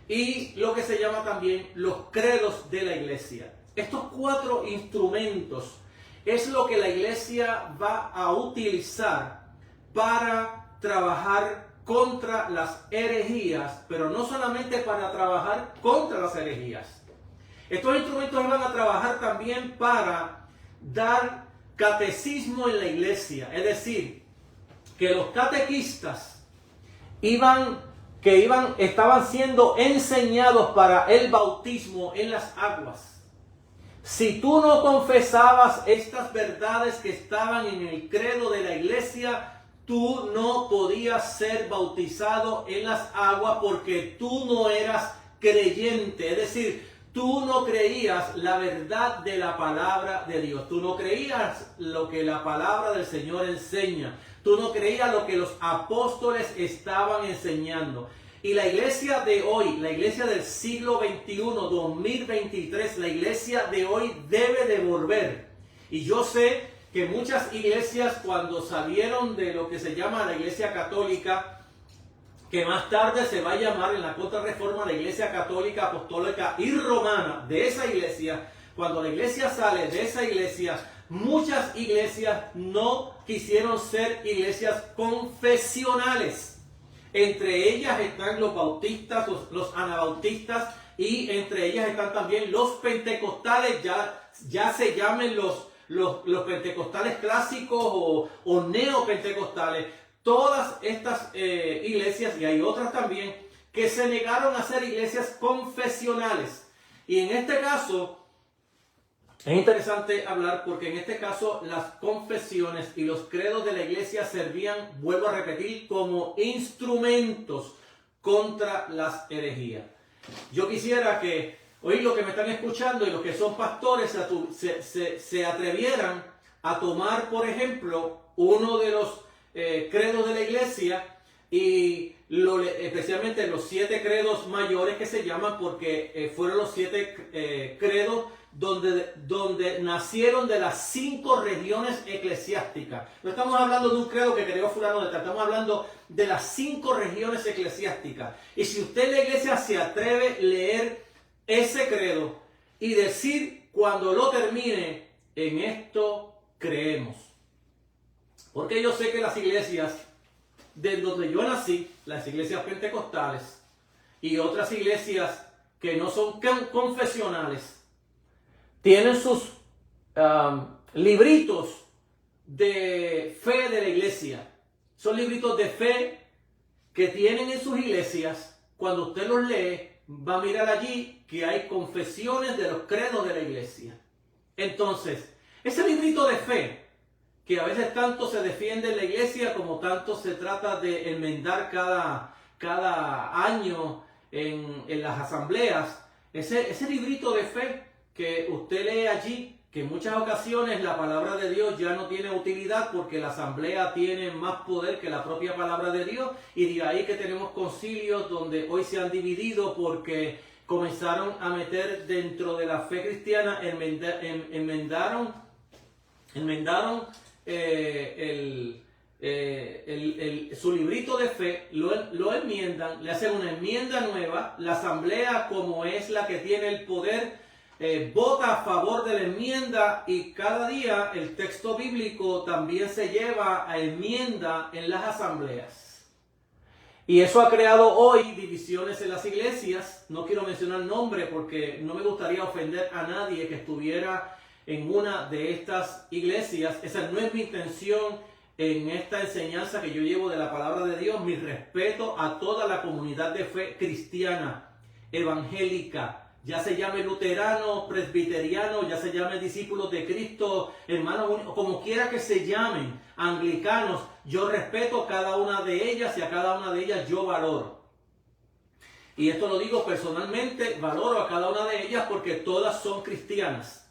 y lo que se llama también los credos de la iglesia. Estos 4 instrumentos es lo que la iglesia va a utilizar para trabajar contra las herejías, pero no solamente para trabajar contra las herejías. Estos instrumentos van a trabajar también para dar catecismo en la iglesia, es decir, que los catequistas estaban siendo enseñados para el bautismo en las aguas. Si tú no confesabas estas verdades que estaban en el credo de la iglesia, tú no podías ser bautizado en las aguas porque tú no eras creyente, es decir, tú no creías la verdad de la palabra de Dios, tú no creías lo que la palabra del Señor enseña, tú no creías lo que los apóstoles estaban enseñando. Y la iglesia de hoy, la iglesia del siglo XXI, 2023, la iglesia de hoy debe de volver. Y yo sé que muchas iglesias, cuando salieron de lo que se llama la iglesia católica, que más tarde se va a llamar en la Contrarreforma la Iglesia Católica, Apostólica y Romana, de esa iglesia, cuando la iglesia sale de esa iglesia, muchas iglesias no quisieron ser iglesias confesionales. Entre ellas están los bautistas, los anabautistas, y entre ellas están también los pentecostales, ya se llamen los pentecostales clásicos o neopentecostales. Todas estas iglesias, y hay otras también, que se negaron a ser iglesias confesionales. Y en este caso, es interesante hablar porque en este caso las confesiones y los credos de la iglesia servían, vuelvo a repetir, como instrumentos contra las herejías. Yo quisiera que hoy los que me están escuchando y los que son pastores se atrevieran a tomar, por ejemplo, uno de los credos de la iglesia y especialmente los 7 credos mayores que se llaman porque fueron los 7 credos donde nacieron de las 5 regiones eclesiásticas. No estamos hablando de un credo que creó fulano de tal, estamos hablando de las 5 regiones eclesiásticas. Y si usted en la iglesia se atreve a leer ese credo y decir cuando lo termine, en esto creemos. Porque yo sé que las iglesias de donde yo nací, las iglesias pentecostales y otras iglesias que no son confesionales, tienen sus libritos de fe de la iglesia. Son libritos de fe que tienen en sus iglesias. Cuando usted los lee, va a mirar allí que hay confesiones de los credos de la iglesia. Entonces, ese librito de fe, que a veces tanto se defiende en la iglesia como tanto se trata de enmendar cada año en las asambleas, ese librito de fe que usted lee allí, que en muchas ocasiones la palabra de Dios ya no tiene utilidad porque la asamblea tiene más poder que la propia palabra de Dios, y de ahí que tenemos concilios donde hoy se han dividido porque comenzaron a meter dentro de la fe cristiana, enmendaron su librito de fe, lo enmiendan, le hacen una enmienda nueva, la asamblea, como es la que tiene el poder, vota a favor de la enmienda, y cada día el texto bíblico también se lleva a enmienda en las asambleas. Y eso ha creado hoy divisiones en las iglesias. No quiero mencionar nombre porque no me gustaría ofender a nadie que estuviera en una de estas iglesias. Esa no es mi intención en esta enseñanza que yo llevo de la palabra de Dios. Mi respeto a toda la comunidad de fe cristiana, evangélica, ya se llame luterano, presbiteriano, ya se llame discípulos de Cristo, hermanos, como quiera que se llamen, anglicanos. Yo respeto cada una de ellas y a cada una de ellas yo valoro. Y esto lo digo personalmente, valoro a cada una de ellas porque todas son cristianas.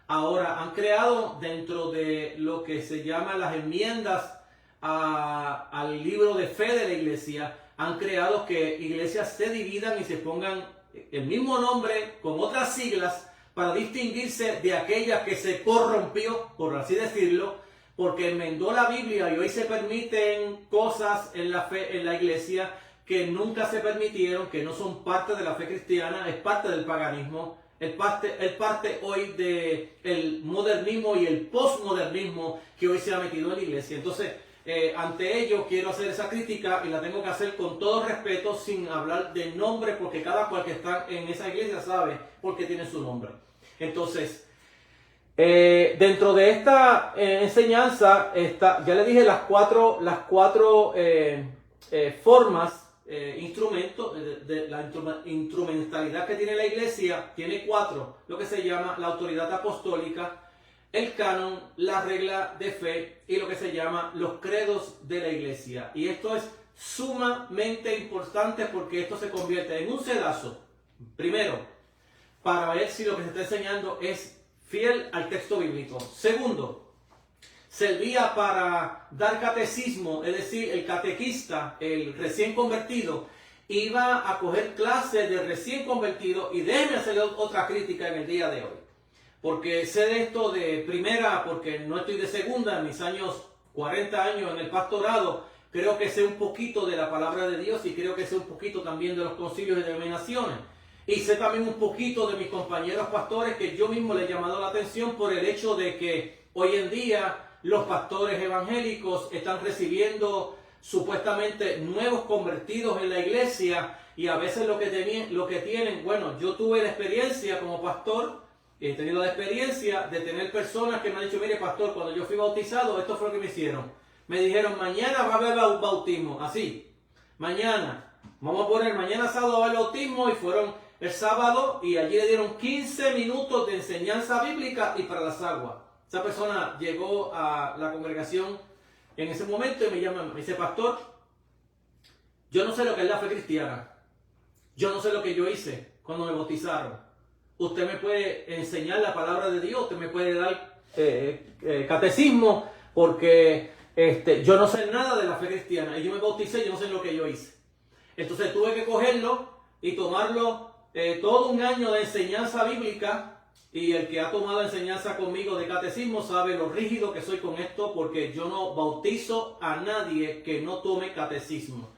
Ahora, han creado dentro de lo que se llama las enmiendas al libro de fe de la iglesia, han creado que iglesias se dividan y se pongan el mismo nombre con otras siglas para distinguirse de aquella que se corrompió, por así decirlo, porque enmendó la Biblia, y hoy se permiten cosas en la fe, en la iglesia, que nunca se permitieron, que no son parte de la fe cristiana, es parte del paganismo. Es parte hoy del modernismo y el postmodernismo que hoy se ha metido en la iglesia. Entonces, ante ello quiero hacer esa crítica, y la tengo que hacer con todo respeto, sin hablar de nombre, porque cada cual que está en esa iglesia sabe por qué tiene su nombre. Entonces, dentro de esta enseñanza, ya le dije las cuatro formas, instrumentos de la instrumentalidad que tiene la iglesia. Tiene 4, lo que se llama la autoridad apostólica, el canon, la regla de fe y lo que se llama los credos de la iglesia. Y esto es sumamente importante porque esto se convierte en un sedazo. Primero, para ver si lo que se está enseñando es fiel al texto bíblico. Segundo, servía para dar catecismo, es decir, el catequista, el recién convertido, iba a coger clases de recién convertido. Y déjenme hacerle otra crítica en el día de hoy, porque sé de esto de primera, porque no estoy de segunda. En mis años, 40 años en el pastorado, creo que sé un poquito de la palabra de Dios y creo que sé un poquito también de los concilios y denominaciones. Y sé también un poquito de mis compañeros pastores, que yo mismo les he llamado la atención por el hecho de que hoy en día los pastores evangélicos están recibiendo supuestamente nuevos convertidos en la iglesia, y a veces lo que tienen, bueno, yo tuve la experiencia como pastor, he tenido la experiencia de tener personas que me han dicho: mire, pastor, cuando yo fui bautizado, esto fue lo que me hicieron. Me dijeron: mañana va a haber bautismo, así, mañana, vamos a poner mañana sábado va a haber bautismo, y fueron el sábado y allí le dieron 15 minutos de enseñanza bíblica y para las aguas. Esa persona llegó a la congregación en ese momento y me llama, me dice: pastor, yo no sé lo que es la fe cristiana, yo no sé lo que yo hice cuando me bautizaron. Usted me puede enseñar la palabra de Dios, usted me puede dar catecismo, porque yo no sé nada de la fe cristiana y yo me bauticé, yo no sé lo que yo hice. Entonces tuve que cogerlo y tomarlo todo un año de enseñanza bíblica. Y el que ha tomado enseñanza conmigo de catecismo sabe lo rígido que soy con esto, porque yo no bautizo a nadie que no tome catecismo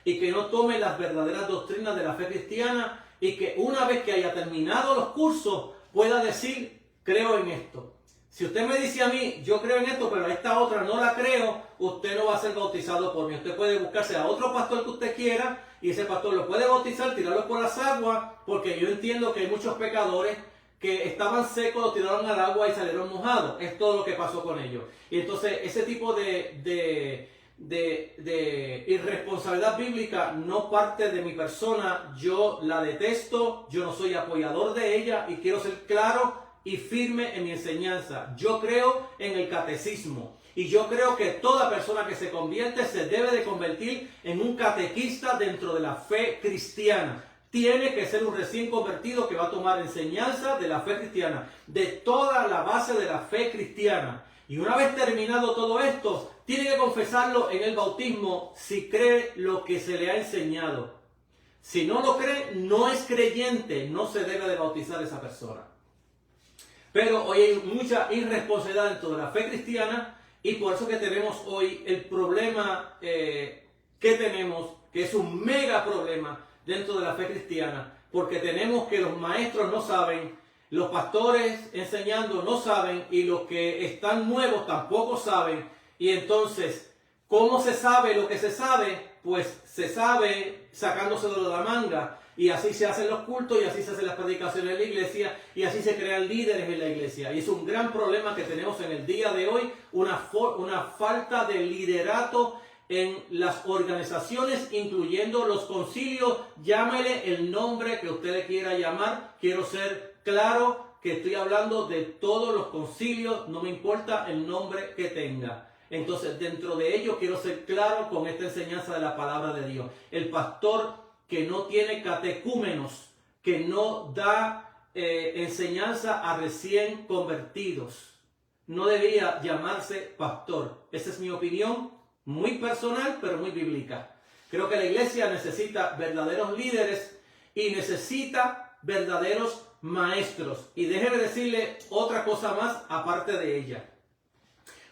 y que no tome las verdaderas doctrinas de la fe cristiana, y que una vez que haya terminado los cursos pueda decir: creo en esto. Si usted me dice a mí: yo creo en esto, pero a esta otra no la creo, usted no va a ser bautizado por mí. Usted puede buscarse a otro pastor que usted quiera y ese pastor lo puede bautizar, tirarlo por las aguas, porque yo entiendo que hay muchos pecadores que estaban secos, lo tiraron al agua y salieron mojados. Es todo lo que pasó con ellos. Y entonces ese tipo de irresponsabilidad bíblica no parte de mi persona. Yo la detesto, yo no soy apoyador de ella y quiero ser claro y firme en mi enseñanza. Yo creo en el catecismo y yo creo que toda persona que se convierte se debe de convertir en un catequista dentro de la fe cristiana. Tiene que ser un recién convertido que va a tomar enseñanza de la fe cristiana, de toda la base de la fe cristiana. Y una vez terminado todo esto, tiene que confesarlo en el bautismo si cree lo que se le ha enseñado. Si no lo cree, no es creyente, no se debe de bautizar a esa persona. Pero hoy hay mucha irresponsabilidad dentro de la fe cristiana, y por eso que tenemos hoy el problema que tenemos, que es un mega problema dentro de la fe cristiana, porque tenemos que los maestros no saben, los pastores enseñando no saben, y los que están nuevos tampoco saben. Y entonces, ¿cómo se sabe lo que se sabe? Pues se sabe sacándoselo de la manga, y así se hacen los cultos, y así se hacen las predicaciones en la iglesia, y así se crean líderes en la iglesia. Y es un gran problema que tenemos en el día de hoy, una falta de liderato en las organizaciones, incluyendo los concilios. Llámele el nombre que usted le quiera llamar. Quiero ser claro que estoy hablando de todos los concilios, no me importa el nombre que tenga. Entonces, dentro de ello quiero ser claro con esta enseñanza de la palabra de Dios. El pastor que no tiene catecúmenos, que no da enseñanza a recién convertidos, no debería llamarse pastor. Esa es mi opinión, muy personal, pero muy bíblica. Creo que la iglesia necesita verdaderos líderes y necesita verdaderos maestros. Y déjeme decirle otra cosa más aparte de ella.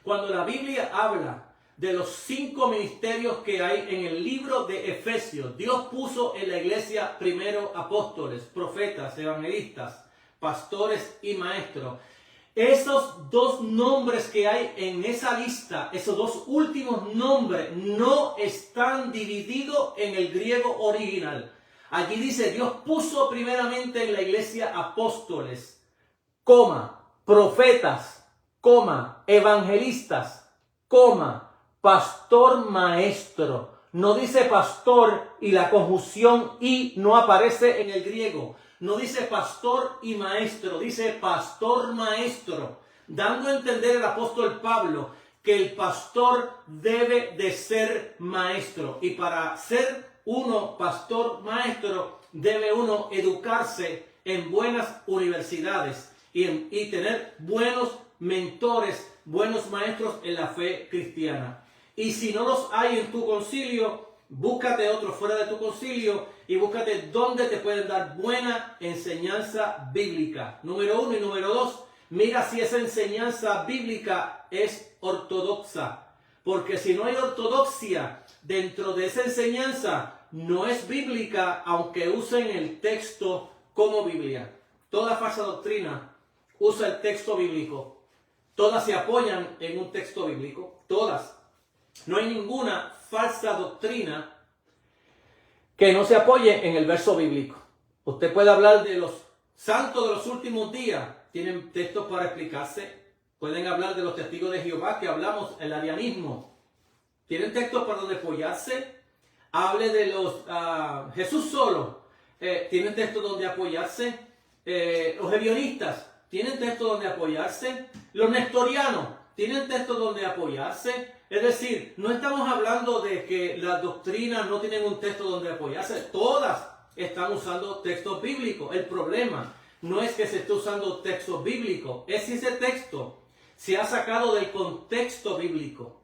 Cuando la Biblia habla de los 5 ministerios que hay en el libro de Efesios, Dios puso en la iglesia primero apóstoles, profetas, evangelistas, pastores y maestros. Esos 2 nombres que hay en esa lista, esos 2 últimos nombres, no están divididos en el griego original. Allí dice: Dios puso primeramente en la iglesia apóstoles, profetas, evangelistas, pastor maestro. No dice pastor y la conjunción y no aparece en el griego. No dice pastor y maestro, dice pastor maestro. dando a entender el apóstol Pablo que el pastor debe de ser maestro. Y para ser uno pastor maestro, debe uno educarse en buenas universidades y tener buenos mentores, buenos maestros en la fe cristiana. Y si no los hay en tu concilio, búscate otro fuera de tu concilio y búscate donde te pueden dar buena enseñanza bíblica. Número 1 y número 2, mira si esa enseñanza bíblica es ortodoxa. Porque si no hay ortodoxia dentro de esa enseñanza, no es bíblica, aunque usen el texto como Biblia. Toda falsa doctrina usa el texto bíblico. Todas se apoyan en un texto bíblico. Todas. No hay ninguna falsa doctrina que no se apoye en el verso bíblico. Usted puede hablar de los santos de los últimos días. Tienen textos para explicarse. Pueden hablar de los testigos de Jehová que hablamos, el arianismo. Tienen textos para donde apoyarse. Hable de los Jesús solo. Tienen textos donde apoyarse. Los evionistas tienen textos donde apoyarse. Los nestorianos tienen textos donde apoyarse. Es decir, no estamos hablando de que las doctrinas no tienen un texto donde apoyarse. Todas están usando textos bíblicos. El problema no es que se esté usando textos bíblicos, es si ese texto se ha sacado del contexto bíblico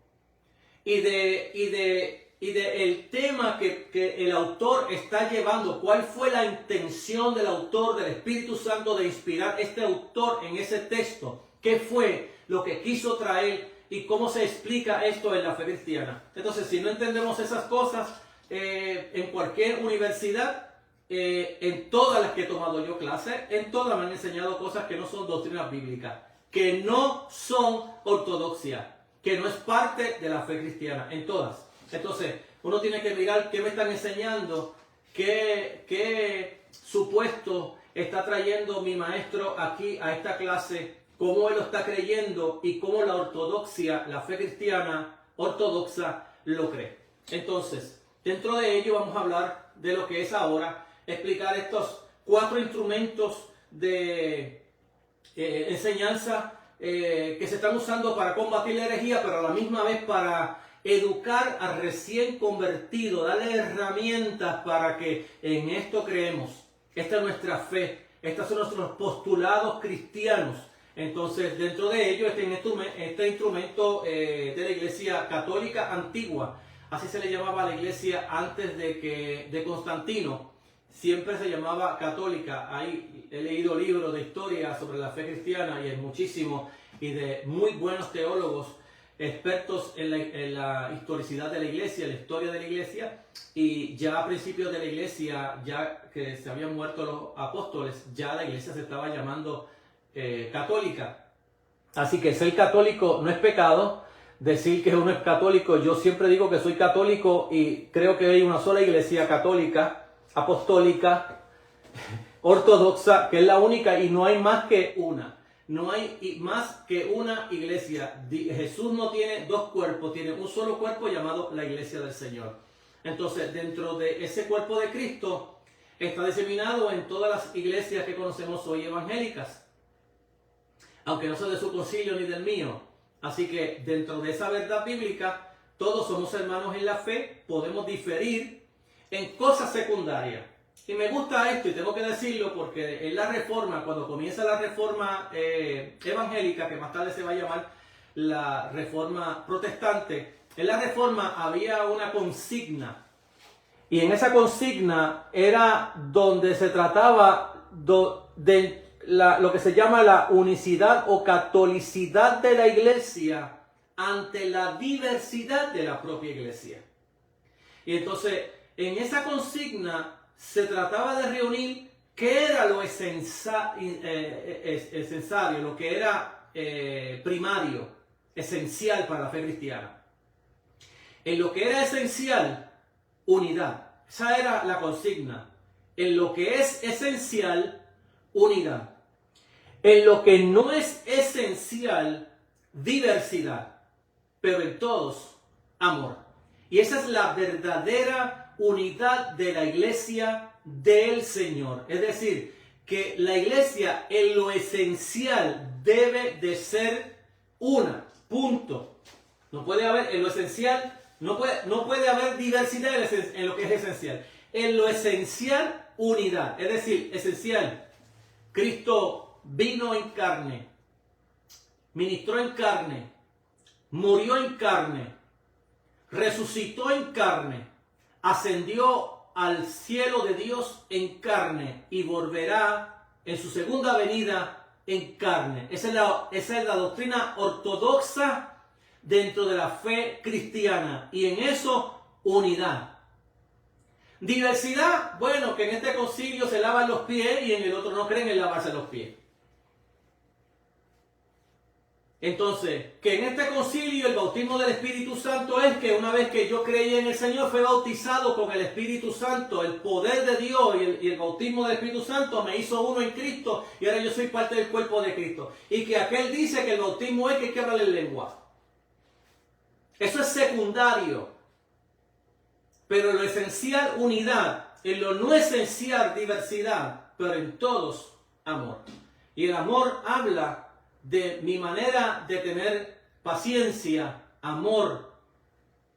y de el tema que el autor está llevando. ¿Cuál fue la intención del autor, del Espíritu Santo, de inspirar este autor en ese texto? ¿Qué fue lo que quiso traer y cómo se explica esto en la fe cristiana? Entonces, si no entendemos esas cosas, en cualquier universidad, en todas las que he tomado yo clases, en todas me han enseñado cosas que no son doctrinas bíblicas, que no son ortodoxia, que no es parte de la fe cristiana, en todas. Entonces, uno tiene que mirar qué me están enseñando, qué supuesto está trayendo mi maestro aquí a esta clase, cómo él lo está creyendo y cómo la ortodoxia, la fe cristiana ortodoxa lo cree. Entonces, dentro de ello vamos a hablar de lo que es ahora, explicar estos 4 instrumentos de enseñanza que se están usando para combatir la herejía, pero a la misma vez para educar al recién convertido, darle herramientas para que en esto creemos. Esta es nuestra fe, estos son nuestros postulados cristianos. Entonces, dentro de ello, este instrumento de la Iglesia Católica Antigua, así se le llamaba a la Iglesia antes de Constantino, siempre se llamaba católica. Ahí he leído libros de historia sobre la fe cristiana y hay muchísimos, y de muy buenos teólogos, expertos en la historicidad de la Iglesia, la historia de la Iglesia, y ya a principios de la Iglesia, ya que se habían muerto los apóstoles, ya la Iglesia se estaba llamando católica. Así que ser católico no es pecado. Decir que uno es católico, yo siempre digo que soy católico y creo que hay una sola iglesia católica, apostólica, ortodoxa, que es la única, y no hay más que una. No hay más que una iglesia. Jesús no tiene 2 cuerpos, tiene un solo cuerpo llamado la iglesia del Señor. Entonces, dentro de ese cuerpo de Cristo está diseminado en todas las iglesias que conocemos hoy evangélicas, aunque no sea de su concilio ni del mío. Así que dentro de esa verdad bíblica, todos somos hermanos en la fe, podemos diferir en cosas secundarias. Y me gusta esto, y tengo que decirlo, porque en la Reforma, cuando comienza la Reforma evangélica, que más tarde se va a llamar la Reforma protestante, en la Reforma había una consigna. Y en esa consigna era donde se trataba de lo que se llama la unicidad o catolicidad de la iglesia ante la diversidad de la propia iglesia. Y entonces, en esa consigna se trataba de reunir qué era lo esencial, lo que era primario, esencial para la fe cristiana. En lo que era esencial, unidad. Esa era la consigna. En lo que es esencial, unidad. En lo que no es esencial, diversidad. Pero en todos, amor. Y esa es la verdadera unidad de la iglesia del Señor. Es decir, que la iglesia en lo esencial debe de ser una, punto. No puede haber, en lo esencial, no puede haber diversidad en lo que es esencial. En lo esencial, unidad. Es decir, esencial, Cristo vino en carne, ministró en carne, murió en carne, resucitó en carne, ascendió al cielo de Dios en carne y volverá en su segunda venida en carne. Esa es la doctrina ortodoxa dentro de la fe cristiana, y en eso unidad. Diversidad, bueno, que en este concilio se lavan los pies y en el otro no creen en lavarse los pies. Entonces, que en este concilio el bautismo del Espíritu Santo es que una vez que yo creí en el Señor, fue bautizado con el Espíritu Santo, el poder de Dios y el bautismo del Espíritu Santo me hizo uno en Cristo y ahora yo soy parte del cuerpo de Cristo. Y que aquel dice que el bautismo es que hay que hablar en lengua. Eso es secundario. Pero en lo esencial, unidad. En lo no esencial, diversidad. Pero en todos, amor. Y el amor habla de mi manera de tener paciencia, amor,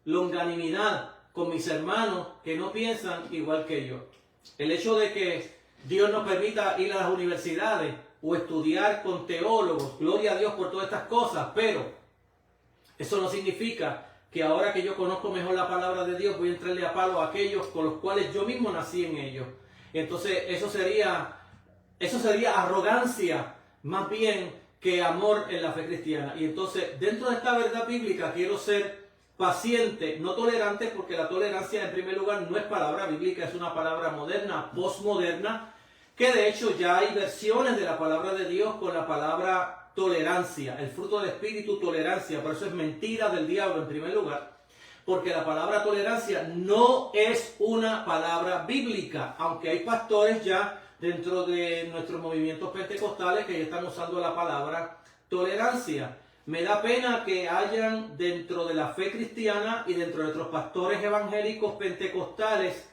longanimidad con mis hermanos que no piensan igual que yo. El hecho de que Dios nos permita ir a las universidades o estudiar con teólogos, gloria a Dios por todas estas cosas, pero eso no significa que ahora que yo conozco mejor la palabra de Dios voy a entrarle a palo a aquellos con los cuales yo mismo nací en ellos. Entonces eso sería arrogancia más bien que amor en la fe cristiana. Y entonces, dentro de esta verdad bíblica, quiero ser paciente, no tolerante, porque la tolerancia, en primer lugar, no es palabra bíblica, es una palabra moderna, postmoderna, que de hecho ya hay versiones de la palabra de Dios con la palabra tolerancia, el fruto del espíritu, tolerancia. Por eso es mentira del diablo, en primer lugar, porque la palabra tolerancia no es una palabra bíblica, aunque hay pastores ya dentro de nuestros movimientos pentecostales que ya están usando la palabra tolerancia. Me da pena que hayan dentro de la fe cristiana y dentro de otros pastores evangélicos pentecostales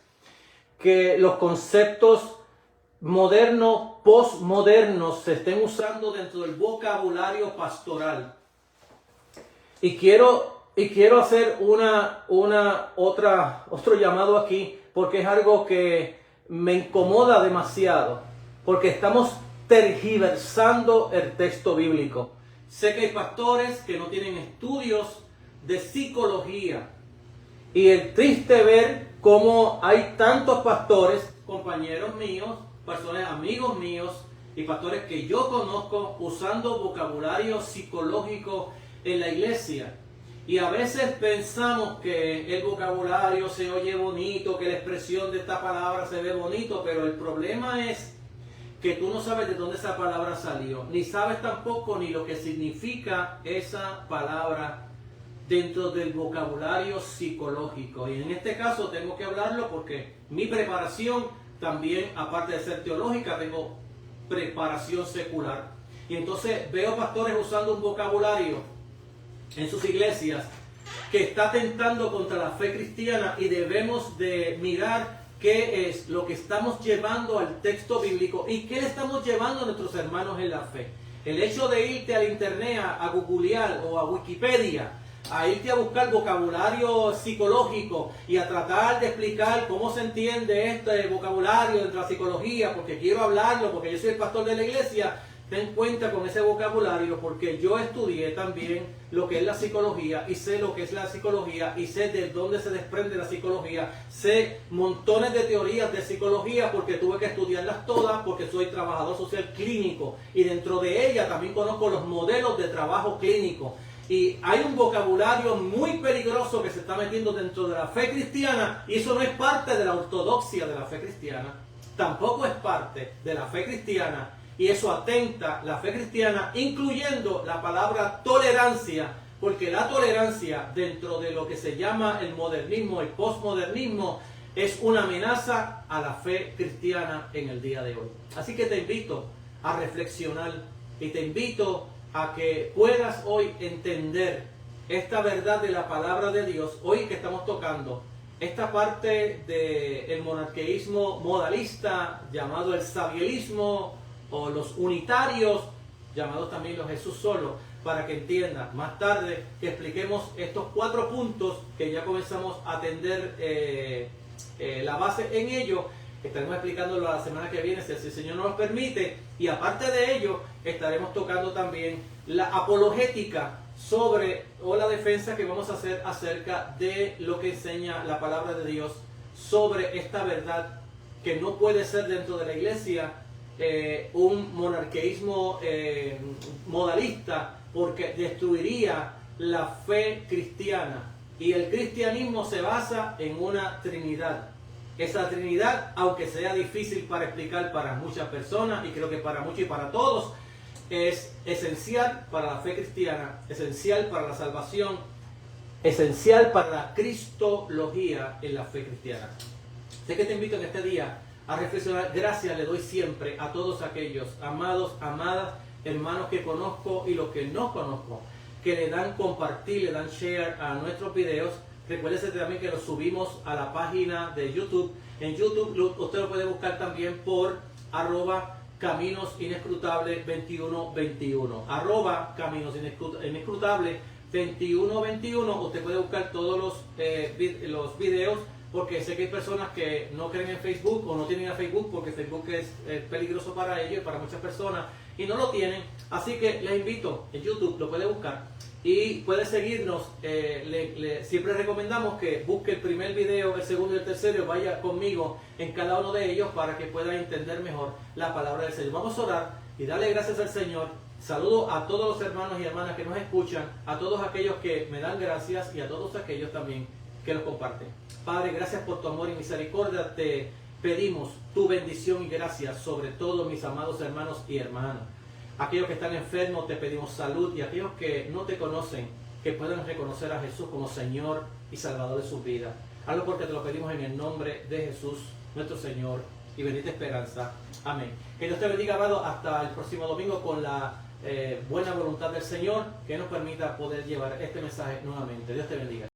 que los conceptos modernos, postmodernos se estén usando dentro del vocabulario pastoral. Y quiero hacer otro llamado aquí, porque es algo que me incomoda demasiado, porque estamos tergiversando el texto bíblico. Sé que hay pastores que no tienen estudios de psicología, y es triste ver cómo hay tantos pastores, compañeros míos, personas, amigos míos y pastores que yo conozco usando vocabulario psicológico en la iglesia. Y a veces pensamos que el vocabulario se oye bonito, que la expresión de esta palabra se ve bonito, pero el problema es que tú no sabes de dónde esa palabra salió, ni sabes tampoco ni lo que significa esa palabra dentro del vocabulario psicológico. Y en este caso tengo que hablarlo porque mi preparación también, aparte de ser teológica, tengo preparación secular. Y entonces veo pastores usando un vocabulario en sus iglesias que está atentando contra la fe cristiana, y debemos de mirar qué es lo que estamos llevando al texto bíblico y qué le estamos llevando a nuestros hermanos en la fe. El hecho de irte al internet a googlear o a Wikipedia, a irte a buscar vocabulario psicológico y a tratar de explicar cómo se entiende este vocabulario dentro de la psicología, porque quiero hablarlo, porque yo soy el pastor de la iglesia. Ten cuenta con ese vocabulario, porque yo estudié también lo que es la psicología y sé lo que es la psicología y sé de dónde se desprende la psicología. Sé montones de teorías de psicología porque tuve que estudiarlas todas, porque soy trabajador social clínico y dentro de ella también conozco los modelos de trabajo clínico. Y hay un vocabulario muy peligroso que se está metiendo dentro de la fe cristiana, y eso no es parte de la ortodoxia de la fe cristiana, tampoco es parte de la fe cristiana. Y eso atenta la fe cristiana, incluyendo la palabra tolerancia, porque la tolerancia dentro de lo que se llama el modernismo, el postmodernismo, es una amenaza a la fe cristiana en el día de hoy. Así que te invito a reflexionar y te invito a que puedas hoy entender esta verdad de la palabra de Dios, hoy que estamos tocando esta parte del monarqueísmo modalista llamado el sabielismo, o los unitarios, llamados también los Jesús Solo, para que entiendan más tarde que expliquemos estos 4 puntos que ya comenzamos a atender la base en ello. Estaremos explicándolo la semana que viene, si el Señor nos lo permite, y aparte de ello, estaremos tocando también la apologética sobre, o la defensa que vamos a hacer acerca de lo que enseña la palabra de Dios sobre esta verdad que no puede ser dentro de la iglesia un monarqueísmo modalista, porque destruiría la fe cristiana, y el cristianismo se basa en una Trinidad. Esa Trinidad, aunque sea difícil para explicar para muchas personas, y creo que para muchos y para todos, es esencial para la fe cristiana, esencial para la salvación, esencial para la cristología en la fe cristiana. Sé que te invito en este día a reflexionar. Gracias le doy siempre a todos aquellos amados, amadas, hermanos que conozco y los que no conozco, que le dan compartir, le dan share a nuestros videos. Recuérdese también que los subimos a la página de YouTube. En YouTube usted lo puede buscar también por @Caminos Inescrutables 2121. Caminos Inescrutables 2121. Usted puede buscar todos los videos, porque sé que hay personas que no creen en Facebook o no tienen a Facebook, porque Facebook es peligroso para ellos y para muchas personas, y no lo tienen. Así que les invito, en YouTube lo puede buscar y puede seguirnos. Siempre recomendamos que busque el primer video, el segundo y el tercero, vaya conmigo en cada uno de ellos para que pueda entender mejor la palabra del Señor. Vamos a orar y darle gracias al Señor. Saludo a todos los hermanos y hermanas que nos escuchan, a todos aquellos que me dan gracias y a todos aquellos también que los comparten. Padre, gracias por tu amor y misericordia. Te pedimos tu bendición y gracias sobre todos mis amados hermanos y hermanas. Aquellos que están enfermos, te pedimos salud, y aquellos que no te conocen, que puedan reconocer a Jesús como Señor y Salvador de sus vidas. Hazlo porque te lo pedimos en el nombre de Jesús, nuestro Señor y bendita esperanza. Amén. Que Dios te bendiga, amado, hasta el próximo domingo, con la buena voluntad del Señor, que nos permita poder llevar este mensaje nuevamente. Dios te bendiga.